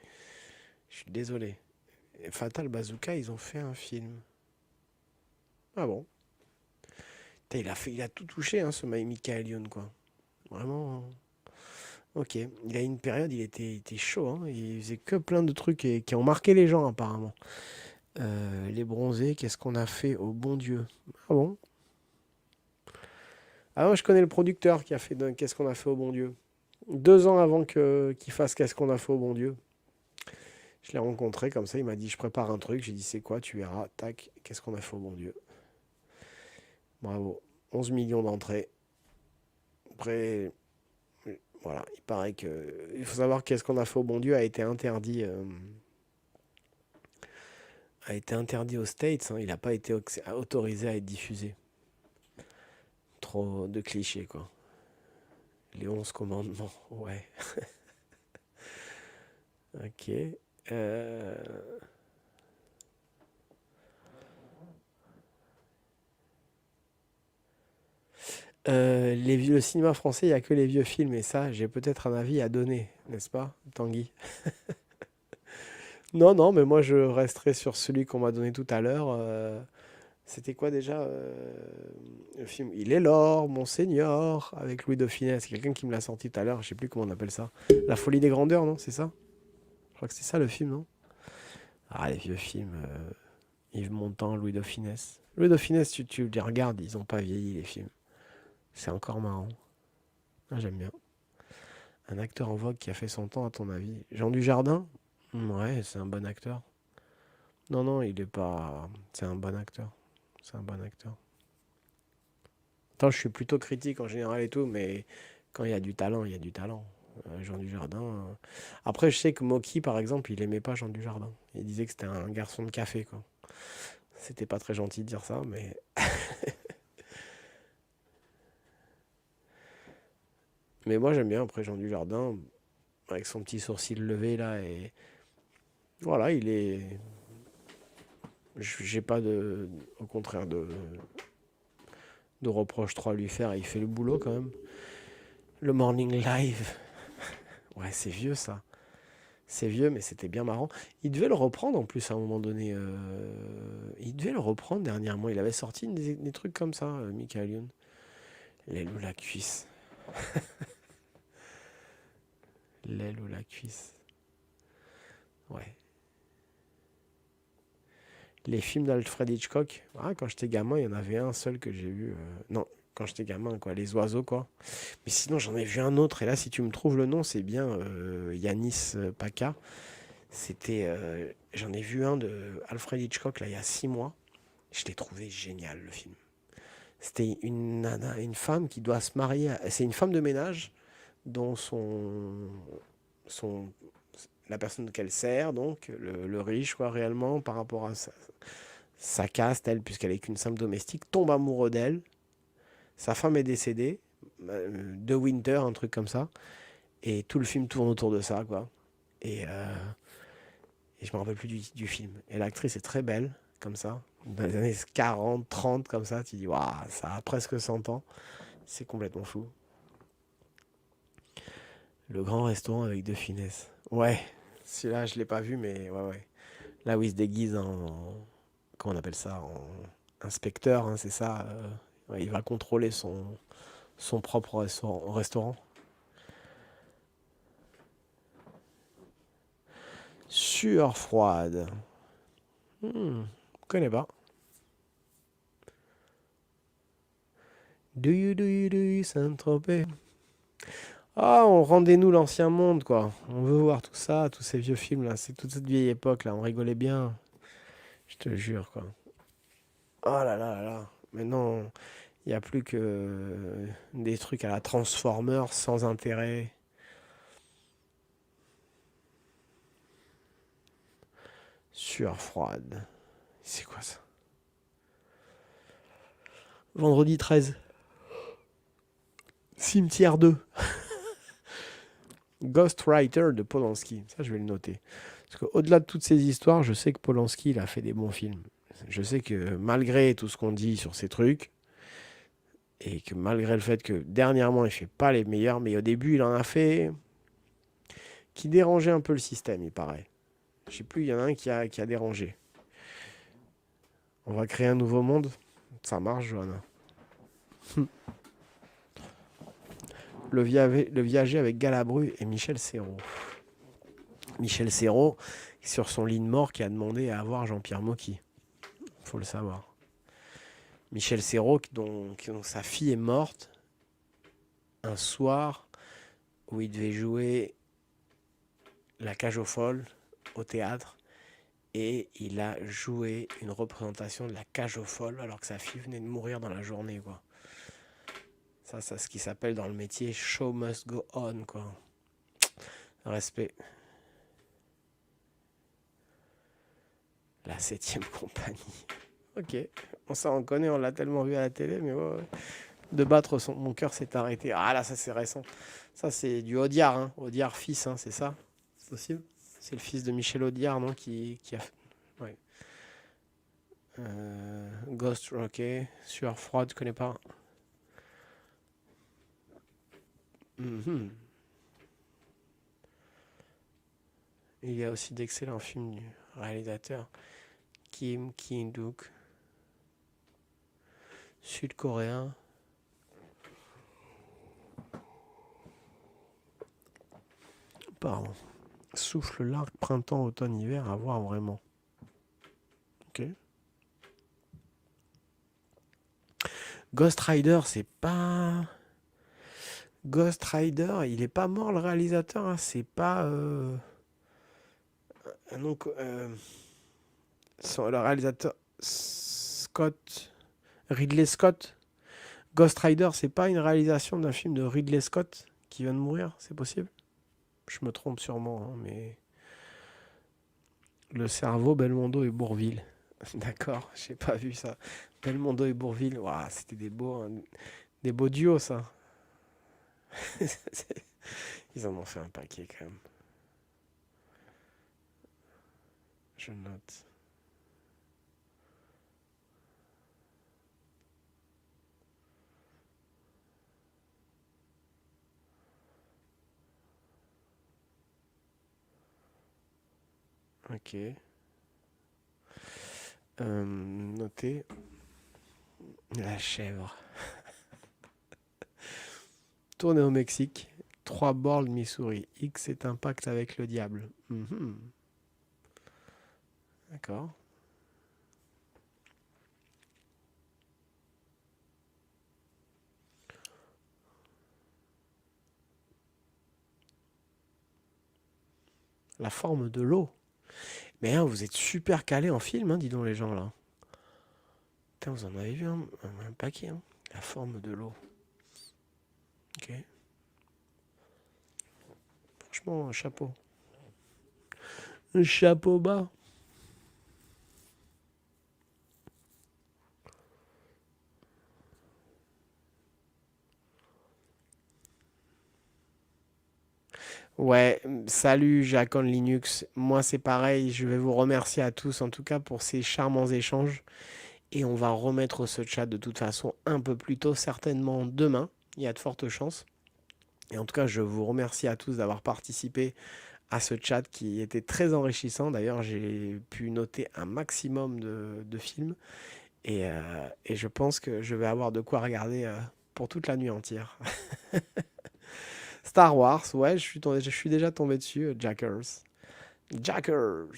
Je suis désolé. Et Fatal Bazooka, ils ont fait un film. Ah bon? Putain, il a tout touché, hein, ce Michael Youn, quoi. Vraiment. Ok. Il a une période, il était chaud, hein. Il faisait que plein de trucs qui ont marqué les gens, apparemment. Les bronzés, qu'est-ce qu'on a fait au bon Dieu? Ah bon? Ah moi je connais le producteur qui a fait Qu'est-ce qu'on a fait au bon Dieu. 2 ans avant qu'il fasse Qu'est-ce qu'on a fait au bon Dieu. Je l'ai rencontré comme ça, il m'a dit je prépare un truc, j'ai dit c'est quoi, tu verras, tac, qu'est-ce qu'on a fait au bon Dieu. Bravo. 11 millions d'entrées. Après, voilà, il paraît que. Il faut savoir Qu'est-ce qu'on a fait au bon Dieu a été interdit aux States, hein. Il n'a pas été autorisé à être diffusé. Trop de clichés, quoi. Les 11 commandements, ouais. Ok. Euh, le cinéma français, il n'y a que les vieux films, et ça, j'ai peut-être un avis à donner, n'est-ce pas, Tanguy? Non, non, mais moi, je resterai sur celui qu'on m'a donné tout à l'heure. C'était quoi déjà le film? Il est l'or, Monseigneur, avec Louis Dauphiné. C'est quelqu'un qui me l'a sorti tout à l'heure, je sais plus comment on appelle ça. La folie des grandeurs, non? C'est ça? Je crois que c'est ça le film, non? Ah, les vieux films. Yves Montand, Louis Dauphiné. Louis Dauphiné, tu les regardes, ils ont pas vieilli, les films. C'est encore marrant. Ah, j'aime bien. Un acteur en vogue qui a fait son temps, à ton avis? Jean Dujardin? Ouais, c'est un bon acteur. Non, non, il est pas. C'est un bon acteur. C'est un bon acteur. Attends, je suis plutôt critique en général et tout, mais quand il y a du talent, il y a du talent. Jean Dujardin. Après, je sais que Moki, par exemple, il aimait pas Jean Dujardin. Il disait que c'était un garçon de café, quoi. C'était pas très gentil de dire ça, mais. Mais moi, j'aime bien après Jean Dujardin, avec son petit sourcil levé là, et. Voilà, il est. J'ai pas de. Au contraire, de reproches trop à lui faire. Il fait le boulot quand même. Le Morning Live. Ouais, c'est vieux ça. C'est vieux, mais c'était bien marrant. Il devait le reprendre en plus à un moment donné. Il devait le reprendre dernièrement. Il avait sorti des trucs comme ça, Michael Youn. L'aile ou la cuisse. L'aile ou la cuisse. Ouais. Les films d'Alfred Hitchcock. Ah, quand j'étais gamin, il y en avait un seul que j'ai vu. Non, quand j'étais gamin, quoi. Les oiseaux, quoi. Mais sinon, j'en ai vu un autre. Et là, si tu me trouves le nom, c'est bien Yanis Paca. J'en ai vu un de Alfred Hitchcock, là, il y a 6 mois. Je l'ai trouvé génial, le film. C'était une nana, une femme qui doit se marier. C'est une femme de ménage dont son, la personne qu'elle sert, donc, le riche, quoi, réellement, par rapport à sa caste, elle, puisqu'elle est qu'une simple domestique, tombe amoureux d'elle. Sa femme est décédée, de Winter, un truc comme ça. Et tout le film tourne autour de ça, quoi. Et je me rappelle plus du film. Et l'actrice est très belle, comme ça. Dans les années 40, 30, comme ça, tu dis, waouh, ça a presque 100 ans. C'est complètement fou. Le grand restaurant avec deux finesses. Ouais, celui-là, je l'ai pas vu, mais ouais, ouais. Là où il se déguise comment on appelle ça? En inspecteur, hein, c'est ça. Ouais, il va contrôler son propre restaurant. Sueur froide. Je connais pas. Do you, Saint-Tropez? Ah, on rendez-nous l'ancien monde, quoi. On veut voir tout ça, tous ces vieux films là, c'est toute cette vieille époque là, on rigolait bien, je te jure, quoi. Oh là là là là. Maintenant, il n'y a plus que des trucs à la Transformers sans intérêt. Sueur froide. C'est quoi ça? Vendredi 13. Cimetière 2. Ghostwriter de Polanski. Ça, je vais le noter. Parce qu'au-delà de toutes ces histoires, je sais que Polanski, il a fait des bons films. Je sais que malgré tout ce qu'on dit sur ces trucs, et que malgré le fait que dernièrement, il fait pas les meilleurs, mais au début, il en a fait qui dérangeait un peu le système, il paraît. Je sais plus, il y en a un qui a dérangé. On va créer un nouveau monde. Ça marche, Johanna. Le viager avec Galabru et Michel Serrault. Michel Serrault, sur son lit de mort, qui a demandé à avoir Jean-Pierre Mocky. Faut le savoir. Michel Serrault, dont sa fille est morte un soir où il devait jouer La Cage aux Folles au théâtre. Et il a joué une représentation de La Cage aux Folles alors que sa fille venait de mourir dans la journée, quoi. Ça, c'est ce qui s'appelle dans le métier show must go on, quoi. Respect. La 7e compagnie. Ok. On s'en connaît, on l'a tellement vu à la télé, mais ouais. De battre mon cœur s'est arrêté. Ah là, ça c'est récent. Ça c'est du Audiard, hein. Audiard fils, hein, c'est ça? C'est possible? C'est le fils de Michel Audiard, non, qui a... Ouais. Ghost, ok. Sueur froide, je connais pas. Mm-hmm. Il y a aussi d'excellents films du réalisateur Kim Ki-duk, sud-coréen. Pardon. Souffle l'arc, printemps, automne, hiver, à voir vraiment. Ok. Ghost Rider, c'est pas... Ghost Rider, il est pas mort le réalisateur, hein. C'est pas... Donc, le réalisateur Ridley Scott. Ghost Rider, c'est pas une réalisation d'un film de Ridley Scott qui vient de mourir, c'est possible? Je me trompe sûrement, hein, mais... Le cerveau, Belmondo et Bourvil. D'accord, j'ai pas vu ça. Belmondo et Bourvil, ouah, c'était des beaux duos, ça. Ils en ont fait un paquet, quand même. Je note. Ok. Noté. La chèvre. Tourné au Mexique. 3 bords Missouri. X est un pacte avec le diable. Mhm. D'accord. La forme de l'eau. Mais hein, vous êtes super calés en film, hein, dis donc les gens là. Putain, vous en avez vu un paquet, hein. La forme de l'eau. Ok. Franchement, un chapeau. Un chapeau bas. Ouais, salut Jacques on Linux. Moi, c'est pareil. Je vais vous remercier à tous, en tout cas, pour ces charmants échanges. Et on va remettre ce chat de toute façon un peu plus tôt, certainement demain. Il y a de fortes chances. Et en tout cas, je vous remercie à tous d'avoir participé à ce chat qui était très enrichissant. D'ailleurs, j'ai pu noter un maximum de films. Et je pense que je vais avoir de quoi regarder pour toute la nuit entière. Star Wars, ouais, je suis déjà tombé dessus. Jackers. Jackers.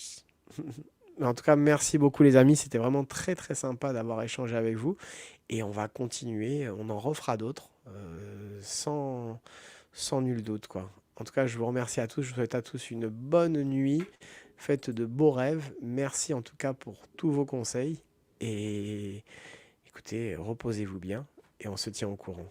Mais en tout cas, merci beaucoup les amis. C'était vraiment très très sympa d'avoir échangé avec vous. Et on va continuer. On en refera d'autres. Sans nul doute, quoi. En tout cas, je vous remercie à tous. Je vous souhaite à tous une bonne nuit. Faites de beaux rêves. Merci en tout cas pour tous vos conseils. Et écoutez, reposez-vous bien. Et on se tient au courant.